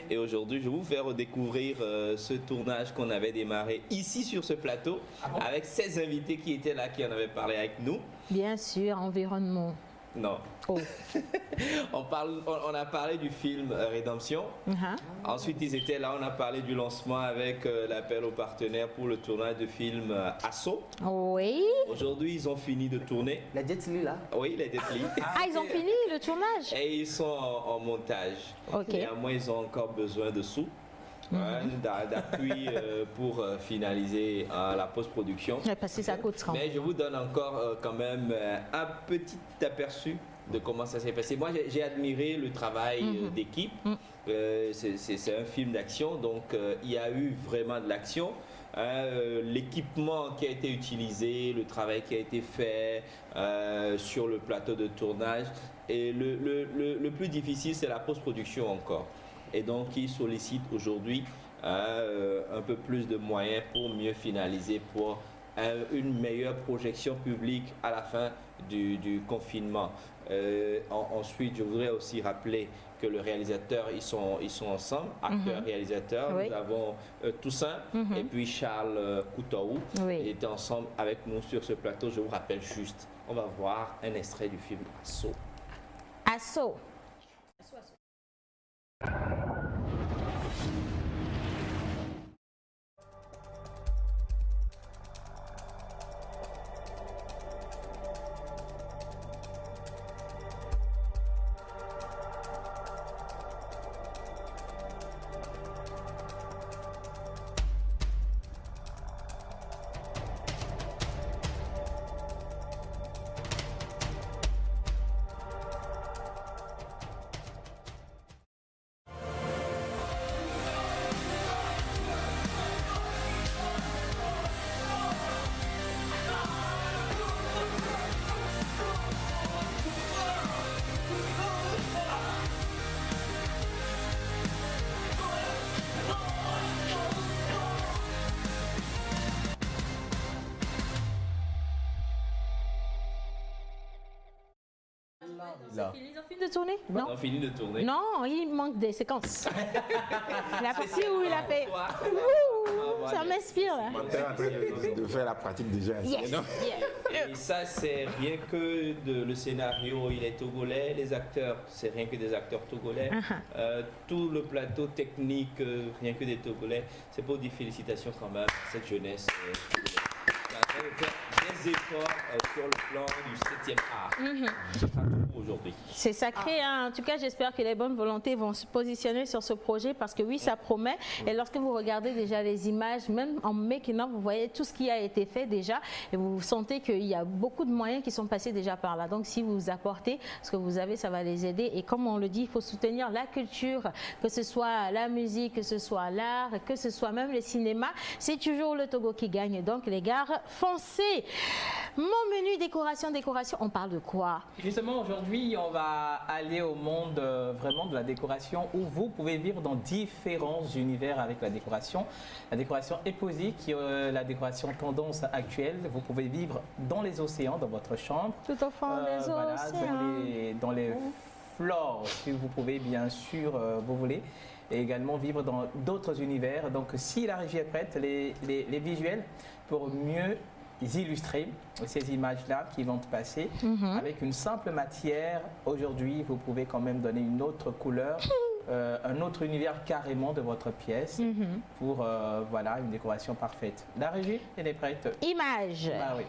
Et aujourd'hui, je vais vous faire découvrir ce tournage qu'on avait démarré ici sur ce plateau avec 16 invités qui étaient là, qui en avaient parlé avec nous. Bien sûr, environnement. Non. Oh. On a parlé du film Rédemption. Ensuite, ils étaient là, on a parlé du lancement avec l'appel aux partenaires pour le tournage de film Assaut. Oui. Aujourd'hui, ils ont fini de tourner. Les Jet Li là. Oui, les Jet Li. Ah, ils ont fini le tournage? Et ils sont en montage. Ok. Et à moi, ils ont encore besoin de sous. D'appui pour finaliser la post-production. Parce que ça coûte 30. Mais je vous donne encore quand même un petit aperçu de comment ça s'est passé. Moi, j'ai admiré le travail d'équipe. C'est un film d'action, donc il y a eu vraiment de l'action. L'équipement qui a été utilisé, le travail qui a été fait sur le plateau de tournage. Et le plus difficile, c'est la post-production encore. Et donc, ils sollicitent aujourd'hui un peu plus de moyens pour mieux finaliser, pour une meilleure projection publique à la fin du confinement. Ensuite, je voudrais aussi rappeler que le réalisateur, ils sont ensemble, acteurs-réalisateurs. Oui. Nous avons Toussaint et puis Charles Koutaou. Oui. Ils étaient ensemble avec nous sur ce plateau. Je vous rappelle juste, on va voir un extrait du film Assaut. Assaut. Ils ont fini de tourner? On a fini de tourner. Non, il manque des séquences. La partie où il a fait. Ça m'inspire là. On est en train de faire la pratique déjà. Yes. Et ça, c'est rien que le scénario, il est togolais, les acteurs, c'est rien que des acteurs togolais. Tout le plateau technique, rien que des togolais. C'est pour dire félicitations quand même à cette jeunesse. Qui est en train de faire des efforts sur le plan du 7e art. C'est ça pour aujourd'hui. C'est sacré, hein. En tout cas, j'espère que les bonnes volontés vont se positionner sur ce projet parce que oui, ça promet. Et lorsque vous regardez déjà les images, même en making-of, vous voyez tout ce qui a été fait déjà et vous sentez qu'il y a beaucoup de moyens qui sont passés déjà par là. Donc, si vous apportez ce que vous avez, ça va les aider. Et comme on le dit, il faut soutenir la culture, que ce soit la musique, que ce soit l'art, que ce soit même le cinéma. C'est toujours le Togo qui gagne. Donc, les gars, foncez. Mon menu décoration, on parle de quoi? Justement, aujourd'hui, on va aller au monde vraiment de la décoration où vous pouvez vivre dans différents univers avec la décoration. La décoration épousée, qui est la décoration tendance actuelle. Vous pouvez vivre dans les océans, dans votre chambre. Tout au fond des océans. Dans les flores, si vous pouvez, bien sûr, vous voulez. Et également vivre dans d'autres univers. Donc, si la régie est prête, les visuels pour mieux illustrer ces images-là qui vont passer avec une simple matière. Aujourd'hui, vous pouvez quand même donner une autre couleur, un autre univers carrément de votre pièce pour voilà, une décoration parfaite. La régie, elle est prête. Image. Ah oui.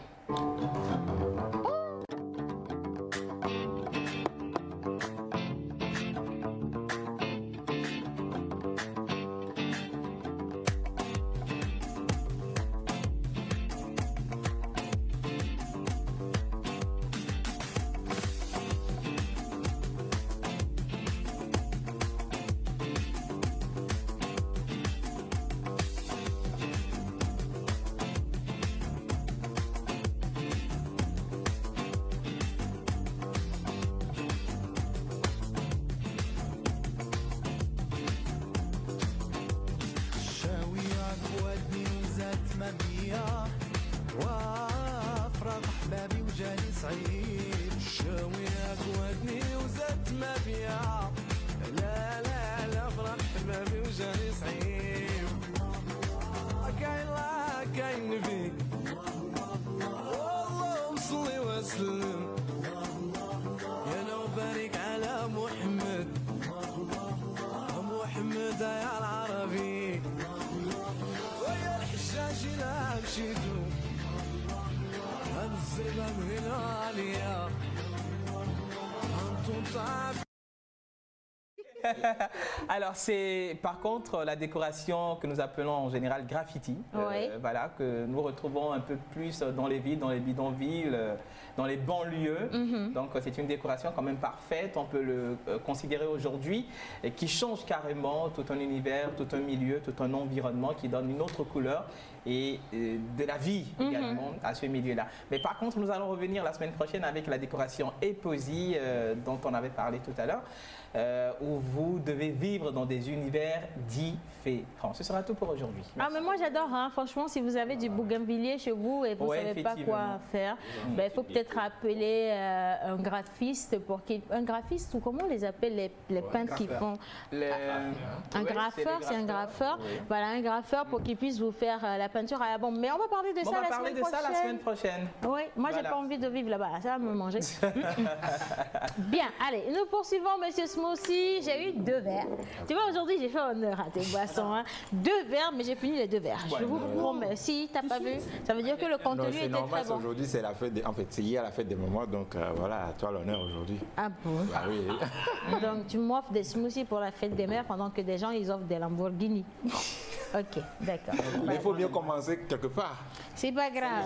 Alors, c'est par contre la décoration que nous appelons en général graffiti, Oui. voilà, que nous retrouvons un peu plus dans les villes, dans les bidonvilles, dans les banlieues. Donc, c'est une décoration quand même parfaite, on peut le considérer aujourd'hui, et qui change carrément tout un univers, tout un milieu, tout un environnement, qui donne une autre couleur et de la vie également à ce milieu-là. Mais par contre, nous allons revenir la semaine prochaine avec la décoration Epozy dont on avait parlé tout à l'heure. Où vous devez vivre dans des univers différents. Ce sera tout pour aujourd'hui. Ah, mais moi j'adore, hein. Franchement, si vous avez du bougainvillier chez vous et vous ne Ouais, savez pas quoi faire, ben, il faut peut-être appeler un graphiste pour qu'il. Un graphiste, ou comment on les appelle les peintres qui font. Un graffeur, c'est un graffeur. Oui. Voilà, un graffeur pour qu'il puisse vous faire la peinture à la bombe. Mais on va parler de On ça va parler de ça la semaine prochaine. Oui, moi j'ai Voilà. pas envie de vivre là-bas, ça va me manger. Bien, allez, nous poursuivons Monsieur Smoothie. J'ai eu 2 verres. Tu vois, aujourd'hui j'ai fait honneur à tes boissons. Hein. 2 verres, mais j'ai fini les 2 verres. Je vous promets. Si t'as pas vu, ça veut dire que le Non, contenu c'est était normal, très bon. aujourd'hui c'est la fête, en fait c'est hier la fête des mamans, donc voilà, à toi l'honneur aujourd'hui. Ah bon? Ah oui. Donc tu m'offres des smoothies pour la fête des mères pendant que des gens ils offrent des Lamborghini. Ok, d'accord. Mais il faut bien commencer quelque part. C'est pas grave.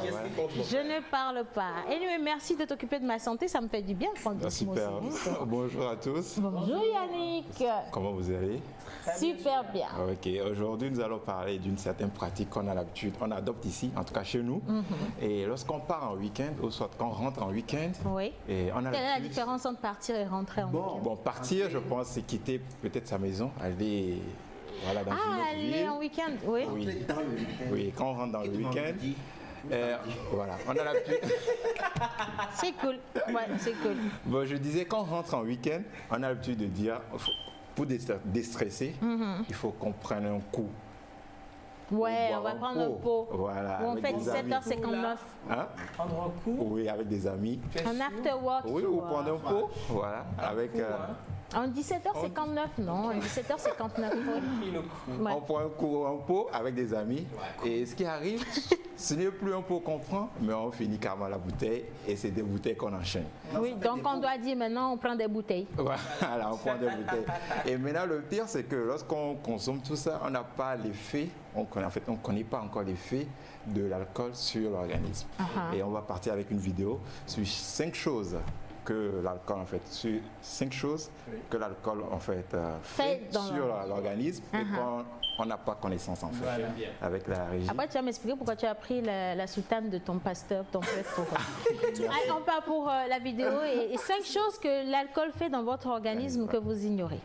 Je ne parle pas. Anyway, merci de t'occuper de ma santé. Ça me fait du bien de prendre des Ah, super. smoothies. Bonjour à tous. Bonjour Yannick. Comment vous allez? Super bien. Ok, aujourd'hui nous allons parler d'une certaine pratique qu'on a l'habitude, on adopte ici, en tout cas chez nous. Et lorsqu'on part en week-end, ou soit qu'on rentre en week-end, Oui. et on a Quelle est la l'habitude. différence entre partir et rentrer en week-end? Bon, partir, je pense, c'est quitter peut-être sa maison, aller voilà, dans une Ah, autre aller ville. en week-end, oui. Oui. Dans le week-end. Oui, quand on rentre dans le week-end, voilà, on a l'habitude. C'est cool. Ouais, c'est cool. Bon, je disais, quand on rentre en week-end, on a l'habitude de dire, pour déstresser, il faut qu'on prenne un coup. Ouais, Boire on va un prendre un pot. Voilà. Où on avec fait des amis. 17h59. Hein? Prendre un coup. Oui, avec des amis. Un after work. Oui, tu ou vois. prendre un pot. Voilà, avec. En 17h59, non. En 17h59. Pris le coup. Ouais. On prend un pot avec des amis. Et ce qui arrive, ce n'est plus un pot qu'on prend, mais on finit carrément la bouteille. Et c'est des bouteilles qu'on enchaîne. Oui, donc on doit dire maintenant on prend des bouteilles. Voilà, on prend des bouteilles. Et maintenant, le pire, c'est que lorsqu'on consomme tout ça, on n'a pas l'effet, on ne connaît pas encore l'effet de l'alcool sur l'organisme. Et on va partir avec une vidéo sur 5 choses que l'alcool en fait, sur 5 choses que l'alcool en fait fait dans sur l'organisme et qu'on n'a pas connaissance en fait avec la régie. Après, tu vas m'expliquer pourquoi tu as pris la soutane de ton pasteur, ton prêtre pour. Allez, on part pour la vidéo et 5 choses que l'alcool fait dans votre organisme que vous ignorez.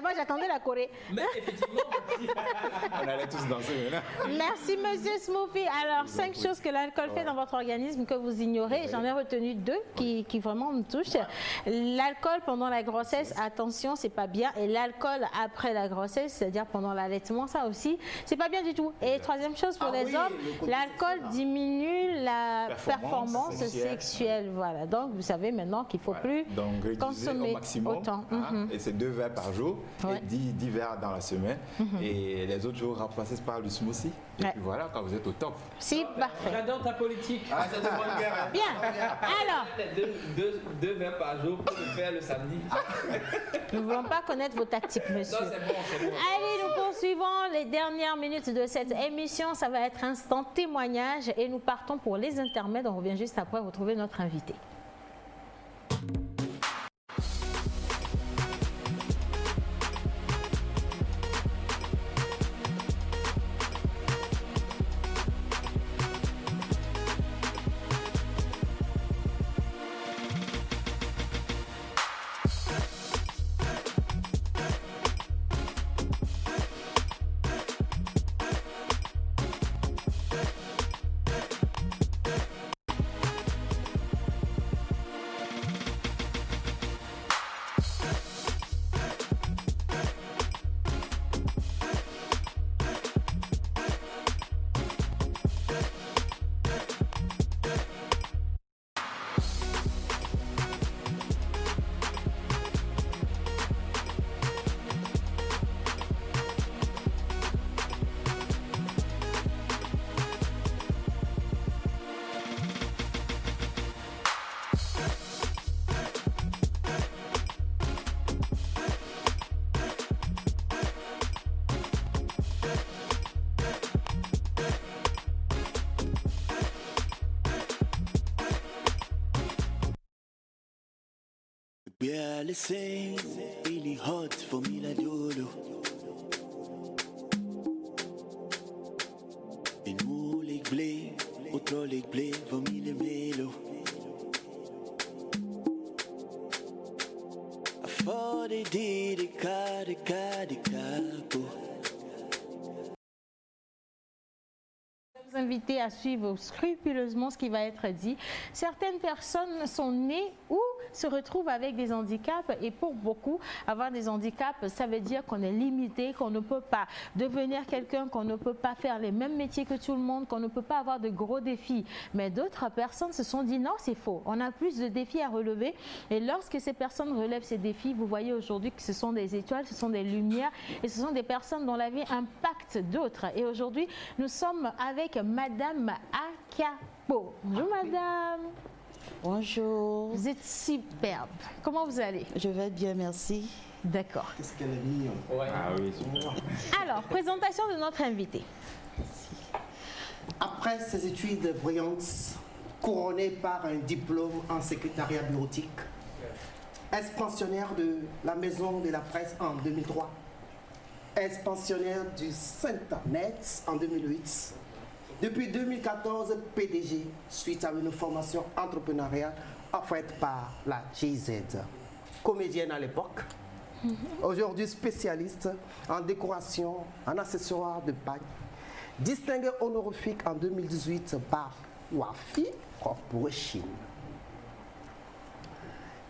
moi, j'attendais la Corée. Mais effectivement, On allait tous danser maintenant. Merci, monsieur Smoothie. Alors, 5 choses que l'alcool fait dans votre organisme que vous ignorez. J'en ai retenu 2 qui vraiment me touchent. L'alcool pendant la grossesse, attention, c'est pas bien. Et l'alcool après la grossesse, c'est-à-dire pendant l'allaitement, ça aussi, c'est pas bien du tout. Et troisième chose pour les hommes, l'alcool diminue la performance sexuelle. Voilà. Donc, vous savez maintenant qu'il faut plus consommer au maximum, autant. Et c'est 2 verres par jour et 10 verres dans la semaine. Et les autres jours remplacés par du smoothie. Et puis voilà, quand vous êtes au top. Si, parfait. j'adore ta politique. Ah, c'est de bonne guerre. Bien. Alors, Deux verres par jour pour le faire le samedi. nous ne voulons pas connaître vos tactiques, monsieur. Non, c'est bon, c'est bon. Allez, nous poursuivons les dernières minutes de cette émission. Ça va être instant témoignage et nous partons pour les intermèdes. On revient juste après retrouver notre invité. Barely sing, really hot for me la dolo. In mo leg blé, otro leg blé for me le melo. For the di capo. Vous inviter à suivre scrupuleusement ce qui va être dit. Certaines personnes sont nées ou se retrouvent avec des handicaps et pour beaucoup, avoir des handicaps, ça veut dire qu'on est limité, qu'on ne peut pas devenir quelqu'un, qu'on ne peut pas faire les mêmes métiers que tout le monde, qu'on ne peut pas avoir de gros défis. Mais d'autres personnes se sont dit non, c'est faux. On a plus de défis à relever et lorsque ces personnes relèvent ces défis, vous voyez aujourd'hui que ce sont des étoiles, ce sont des lumières et ce sont des personnes dont la vie impacte d'autres. Et aujourd'hui, nous sommes avec Madame Akapo. Bonjour Madame. Bonjour. Vous êtes superbe. Comment vous allez? Je vais bien, merci. D'accord. Qu'est-ce qu'elle est mignonne. Ah oui, super. Alors, présentation de notre invité. Après ses études brillantes, couronnées par un diplôme en secrétariat bureautique, ex-pensionnaire de la Maison de la Presse en 2003, ex-pensionnaire du Saint-Internet en 2008, depuis 2014 PDG suite à une formation entrepreneuriale offerte par la GIZ. Comédienne à l'époque, aujourd'hui spécialiste en décoration, en accessoires de bague, distinguée honorifique en 2018 par Wafi Corporation.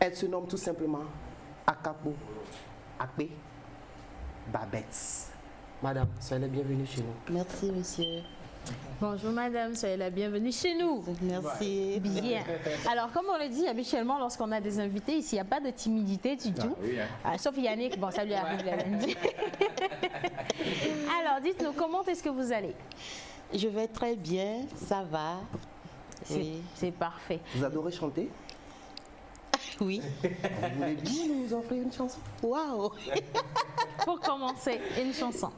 Elle se nomme tout simplement Akapo Akpe Babette. Madame, soyez la bienvenue chez nous. Merci, monsieur. Bonjour madame, soyez la bienvenue chez nous. Merci. Bien. Alors, comme on le dit habituellement lorsqu'on a des invités, ici, il n'y a pas de timidité du tout. oui, hein. Sauf Yannick, bon, ça lui arrive le lundi. Alors, dites-nous, comment est-ce que vous allez? Je vais très bien, ça va. Oui. C'est parfait. Vous adorez chanter? Oui. Vous voulez bien nous offrir une chanson? Waouh. Pour commencer, une chanson.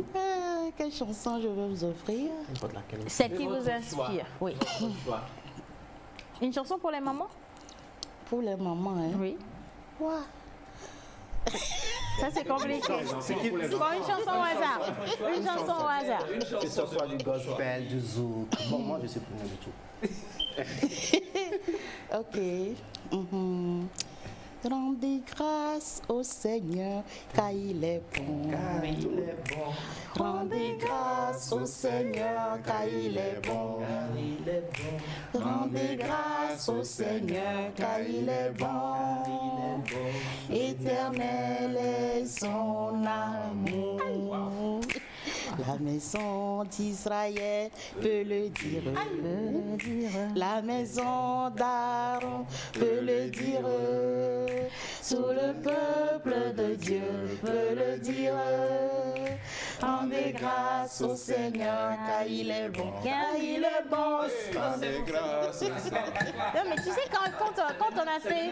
Quelle chanson je vais vous offrir? Celle qui vous inspire, oui. Une chanson pour les mamans? Pour les mamans, hein? Oui. Waouh. Ça, c'est compliqué. Bon, une chanson au hasard. Une chanson au hasard. Que ce soit du gospel, du zouk. Bon, moi, je suis pour rien du tout. Ok. Rendez grâce au Seigneur, car il est bon. Rendez grâce au Seigneur, car il est bon. Rendez grâce au Seigneur, car il est bon. Éternel est son amour. La maison d'Israël peut le dire. La maison d'Aaron peut le dire. Tout le peuple de Dieu peut le dire. Rendez grâce au Seigneur, car il est bon. Car il est bon. Rendez grâce au Seigneur. Non, mais tu sais, quand on a fait.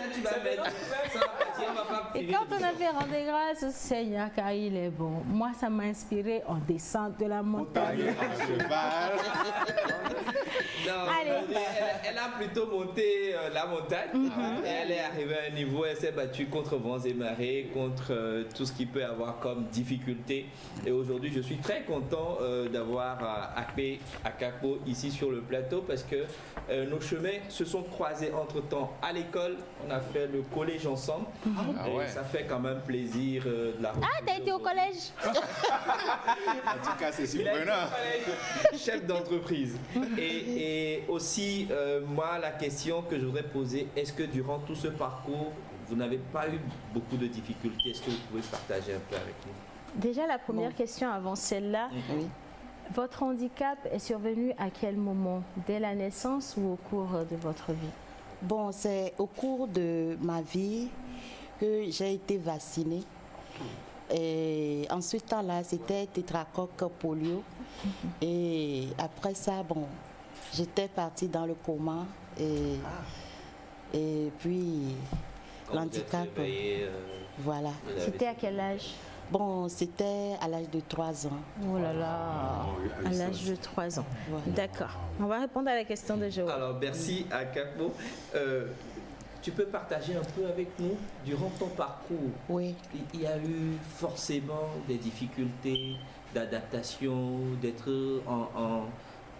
Et quand on a fait Rendez grâce au Seigneur, car il est bon, moi, ça m'a inspiré en descente de la montagne. Non, Allez. elle a plutôt monté la montagne. Et elle est arrivée à un niveau, elle s'est battue contre vents et marées, contre tout ce qui peut avoir comme difficulté. Et aujourd'hui, je suis très content d'avoir Akapo ici sur le plateau parce que nos chemins se sont croisés entre-temps à l'école. On a fait le collège ensemble. Et ça fait quand même plaisir de la retrouver. Ah, t'as été au collège? En tout cas, c'est surprenant. Chef d'entreprise. Et aussi, moi, la question que je voudrais poser, est-ce que durant tout ce parcours, vous n'avez pas eu beaucoup de difficultés? Est-ce que vous pouvez partager un peu avec nous? Déjà, la première question avant celle-là. Oui. Votre handicap est survenu à quel moment? Dès la naissance ou au cours de votre vie? Bon, c'est au cours de ma vie que j'ai été vaccinée. Et en ce temps-là, c'était tétracoque polio. Et après ça, bon, j'étais partie dans le coma. Et puis, Quand l'handicap, vous êtes réveillé, voilà. C'était à quel âge? Bon, c'était à l'âge de 3 ans. Oh là là, à l'âge de 3 ans. Voilà. D'accord. On va répondre à la question de Joël. Alors, merci Akapo. Tu peux partager un peu avec nous, durant ton parcours, Oui. il y a eu forcément des difficultés d'adaptation, d'être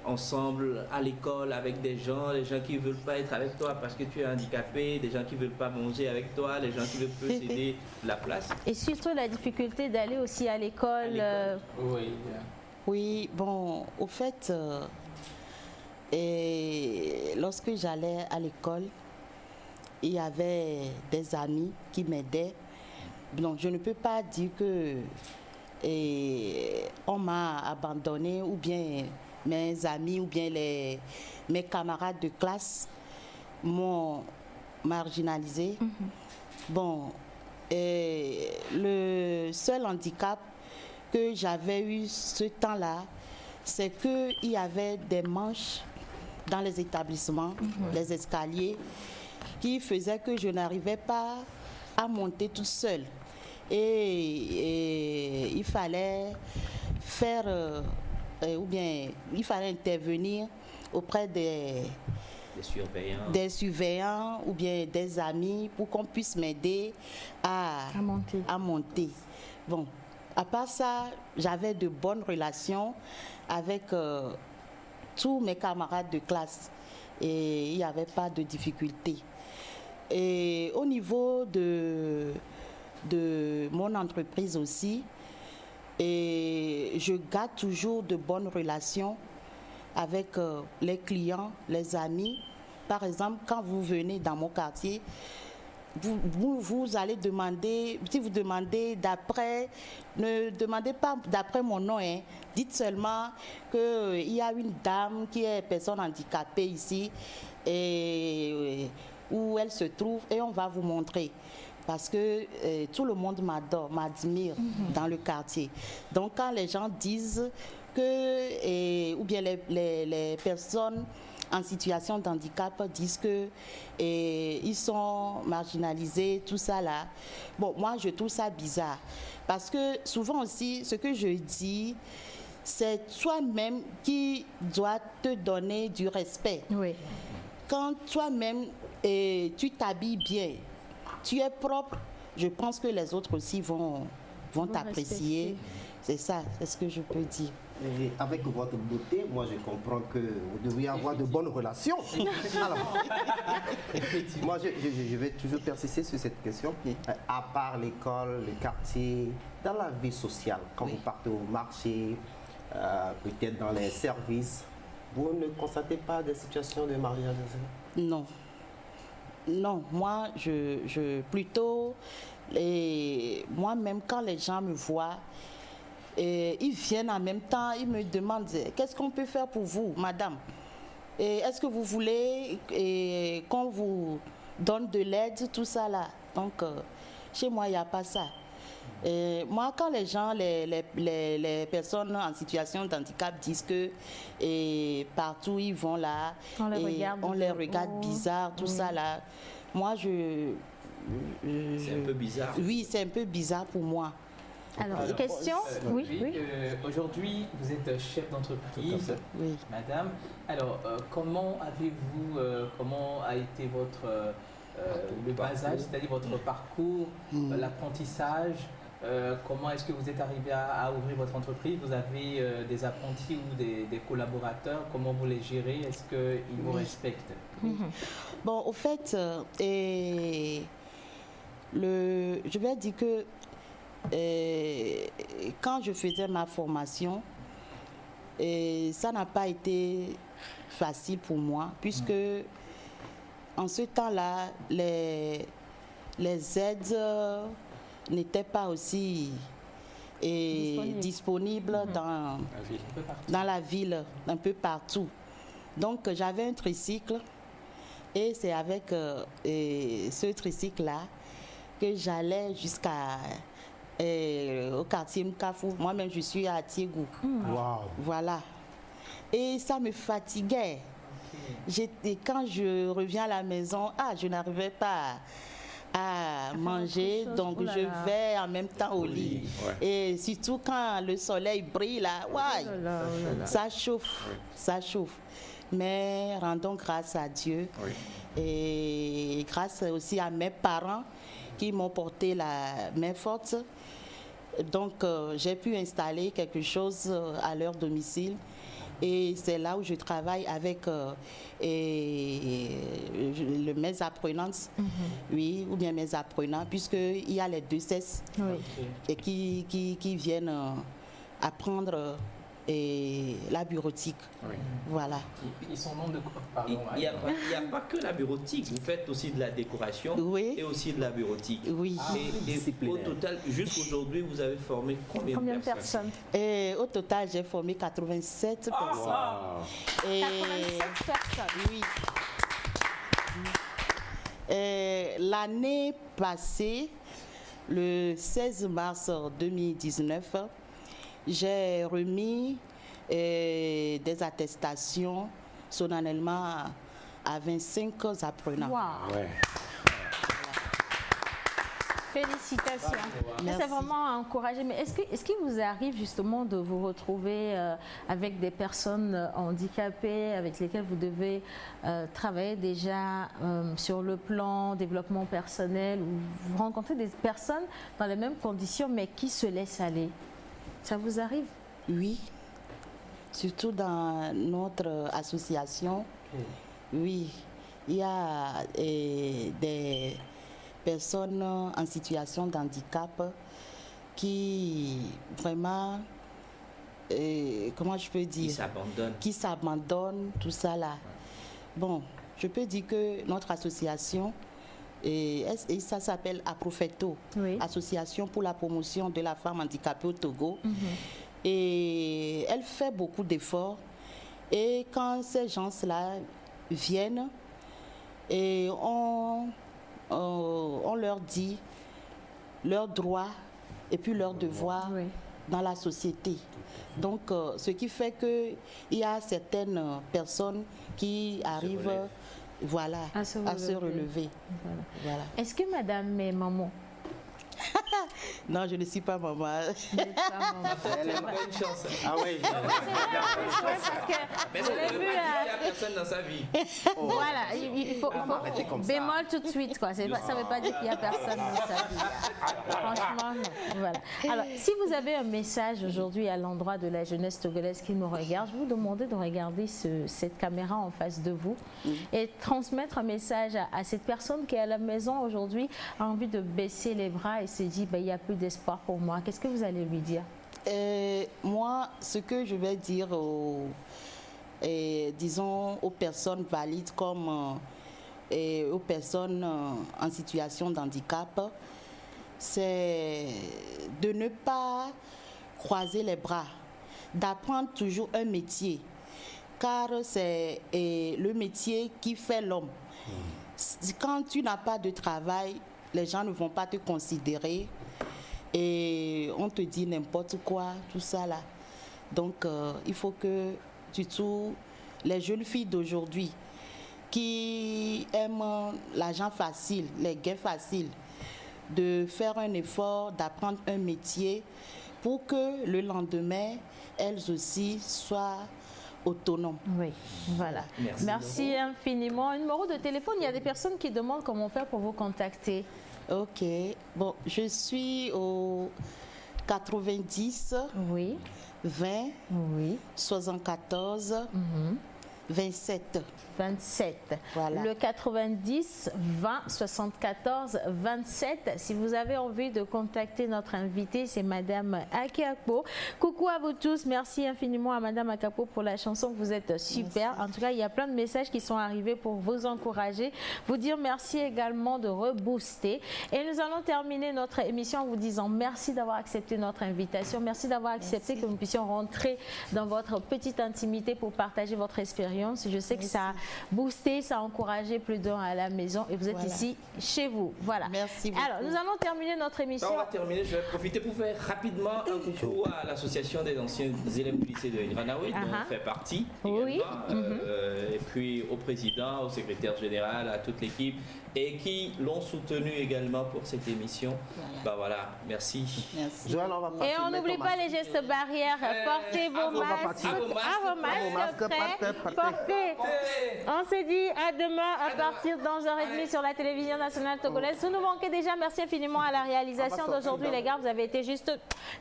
ensemble à l'école avec des gens, les gens qui ne veulent pas être avec toi parce que tu es handicapé, des gens qui ne veulent pas manger avec toi, les gens qui veulent plus céder la place. Et surtout la difficulté d'aller aussi à l'école. Oui, bon, au fait, lorsque j'allais à l'école, il y avait des amis qui m'aidaient. Donc, je ne peux pas dire que on m'a abandonné ou bien mes amis ou bien mes camarades de classe m'ont marginalisé. Bon, le seul handicap que j'avais eu ce temps-là, c'est qu'il y avait des manches dans les établissements, les escaliers, qui faisaient que je n'arrivais pas à monter toute seule. Et il fallait faire, ou bien il fallait intervenir auprès des surveillants ou bien des amis pour qu'on puisse m'aider à monter. Bon, à part ça, j'avais de bonnes relations avec tous mes camarades de classe et il n'y avait pas de difficulté. Et au niveau de mon entreprise aussi, et je garde toujours de bonnes relations avec les clients, les amis. Par exemple, quand vous venez dans mon quartier, vous allez demander, si vous demandez d'après, ne demandez pas d'après mon nom, hein. Dites seulement qu'il y a une dame qui est personne handicapée ici et où elle se trouve et on va vous montrer. Parce que tout le monde m'adore, m'admire dans le quartier. Donc quand les gens disent que, ou bien les personnes en situation de handicap disent que ils sont marginalisés, tout ça là. Bon, moi je trouve ça bizarre. Parce que souvent aussi, ce que je dis, c'est toi-même qui dois te donner du respect. Oui. Quand toi-même tu t'habilles bien, tu es propre, je pense que les autres aussi vont t'apprécier. C'est ça, c'est ce que je peux dire. Et avec votre beauté, moi je comprends que vous devriez avoir de bonnes relations. Alors, moi je vais toujours persister sur cette question. À part l'école, le quartier, dans la vie sociale, quand vous partez au marché, peut-être dans les services, vous ne constatez pas des situations de marginalisation? Non. Non, moi, plutôt, moi-même, quand les gens me voient, ils viennent en même temps, ils me demandent qu'est-ce qu'on peut faire pour vous, madame? Est-ce que vous voulez qu'on vous donne de l'aide, tout ça là? Donc, chez moi, il n'y a pas ça. Moi, quand les gens, les personnes en situation d'handicap disent que partout ils vont là, on les regarde bizarre, tout ça là, moi c'est un peu bizarre. Oui, c'est un peu bizarre pour moi. Alors, question? Oui. Aujourd'hui, vous êtes chef d'entreprise, madame. Alors, comment a été votre le basage, c'est-à-dire votre parcours, l'apprentissage? Comment est-ce que vous êtes arrivé à ouvrir votre entreprise? Vous avez des apprentis ou des collaborateurs? Comment vous les gérez? Est-ce qu'ils vous respectent? Bon, au fait, je vais dire que quand je faisais ma formation, ça n'a pas été facile pour moi, puisque en ce temps-là, les aides n'étaient pas aussi disponibles dans la ville, un peu partout. Donc j'avais un tricycle et c'est avec ce tricycle-là que j'allais jusqu'à au quartier Mkafou. Moi-même, je suis à Tiégou. Voilà. Et ça me fatiguait. Quand je reviens à la maison, je n'arrivais pas à manger, donc je vais en même temps au lit. Et surtout quand le soleil brille là, ça chauffe, ça chauffe. Mais rendons grâce à Dieu et grâce aussi à mes parents qui m'ont porté la main forte. Donc j'ai pu installer quelque chose à leur domicile. Et c'est là où je travaille avec mes apprenantes, ou bien mes apprenants, puisqu'il y a les deux sexes et qui viennent apprendre la bureautique. Voilà. Ils sont nombreux de quoi? Pardon. Il n'y a pas que la bureautique, vous faites aussi de la décoration et aussi de la bureautique. Oui. Et au total, jusqu'aujourd'hui, vous avez formé combien de personnes? Au total, j'ai formé 87 personnes. Et 87 personnes? Oui. L'année passée, le 16 mars 2019, j'ai remis des attestations solennellement à 25 apprenants. Félicitations. C'est vraiment encouragé. Mais est-ce qu'il vous arrive justement de vous retrouver avec des personnes handicapées avec lesquelles vous devez travailler déjà sur le plan développement personnel, ou vous rencontrez des personnes dans les mêmes conditions mais qui se laissent aller? Ça vous arrive? Oui, surtout dans notre association. Oui, il y a des personnes en situation de handicap qui vraiment, comment je peux dire, qui s'abandonnent, tout ça là. Bon, je peux dire que notre association, et ça s'appelle Aprofeto, Association pour la promotion de la femme handicapée au Togo. Et elle fait beaucoup d'efforts. Et quand ces gens-là viennent, et on leur dit leurs droits et puis leurs devoirs dans la société. Donc, ce qui fait qu'il y a certaines personnes qui arrivent à se relever. Voilà. Est-ce que madame est maman? Non, je ne suis pas maman. Elle n'a pas une chance. Ah oui. personne dans sa vie. Voilà, il faut arrêter comme ça. bémol tout de suite, quoi. Ça ne veut pas dire qu'il n'y a personne dans sa vie. Franchement, non. Voilà. Alors, si vous avez un message aujourd'hui à l'endroit de la jeunesse togolaise qui nous regarde, je vous demande de regarder cette caméra en face de vous et transmettre un message à cette personne qui est à la maison aujourd'hui, a envie de baisser les bras et se dit, il n'y a plus d'espoir pour moi. Qu'est-ce que vous allez lui dire? Moi, ce que je vais dire disons aux personnes valides comme aux personnes en situation de handicap, c'est de ne pas croiser les bras, d'apprendre toujours un métier, car c'est le métier qui fait l'homme. Quand tu n'as pas de travail, les gens ne vont pas te considérer et on te dit n'importe quoi, tout ça là. Donc il faut que les jeunes filles d'aujourd'hui qui aiment l'argent facile, les gains faciles, de faire un effort, d'apprendre un métier pour que le lendemain, elles aussi soient autonomes. Oui, voilà. Merci infiniment. Un numéro de téléphone, il y a des personnes qui demandent comment faire pour vous contacter. Ok, bon, je suis au 90 oui. 20 oui. 74 27. Voilà. Le 90 20 74 27. Si vous avez envie de contacter notre invitée, c'est Madame Akapo. Coucou à vous tous. Merci infiniment à Madame Akapo pour la chanson. Vous êtes super. Merci. En tout cas, il y a plein de messages qui sont arrivés pour vous encourager. Vous dire merci également de rebooster. Et nous allons terminer notre émission en vous disant merci d'avoir accepté notre invitation. Merci d'avoir accepté que nous puissions rentrer dans votre petite intimité pour partager votre expérience. Je sais que ça a boosté, ça a encouragé plus d'un à la maison et vous êtes ici chez vous. Voilà. Merci beaucoup. Alors, nous allons terminer notre émission. On va terminer. Je vais profiter pour faire rapidement un coucou à l'association des anciens élèves du lycée de Nranaoui, dont on fait partie également. Et puis au président, au secrétaire général, à toute l'équipe et qui l'ont soutenu également pour cette émission. Voilà, merci. Joël, et on n'oublie pas les gestes barrières. Portez vos masques. Portez. On se dit à demain à partir de 11h30 sur la télévision nationale togolaise. Vous nous manquez déjà. Merci infiniment à la réalisation d'aujourd'hui, les gars. Vous avez été juste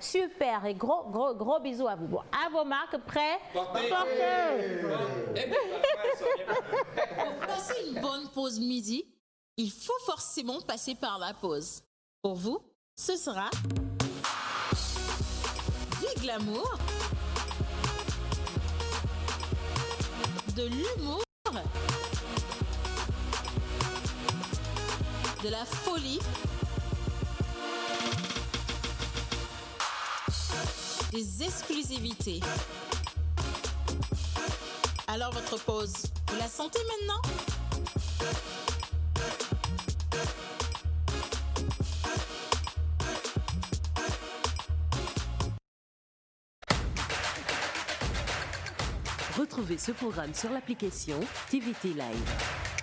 super et gros bisous à vous. Bon, à vos marques, prêts? Portez. Pour passer une bonne pause midi, il faut forcément passer par la pause. Pour vous, ce sera du glamour, de l'humour, de la folie, des exclusivités. Alors votre pause, vous la sentez maintenant? Retrouvez ce programme sur l'application TVT Live.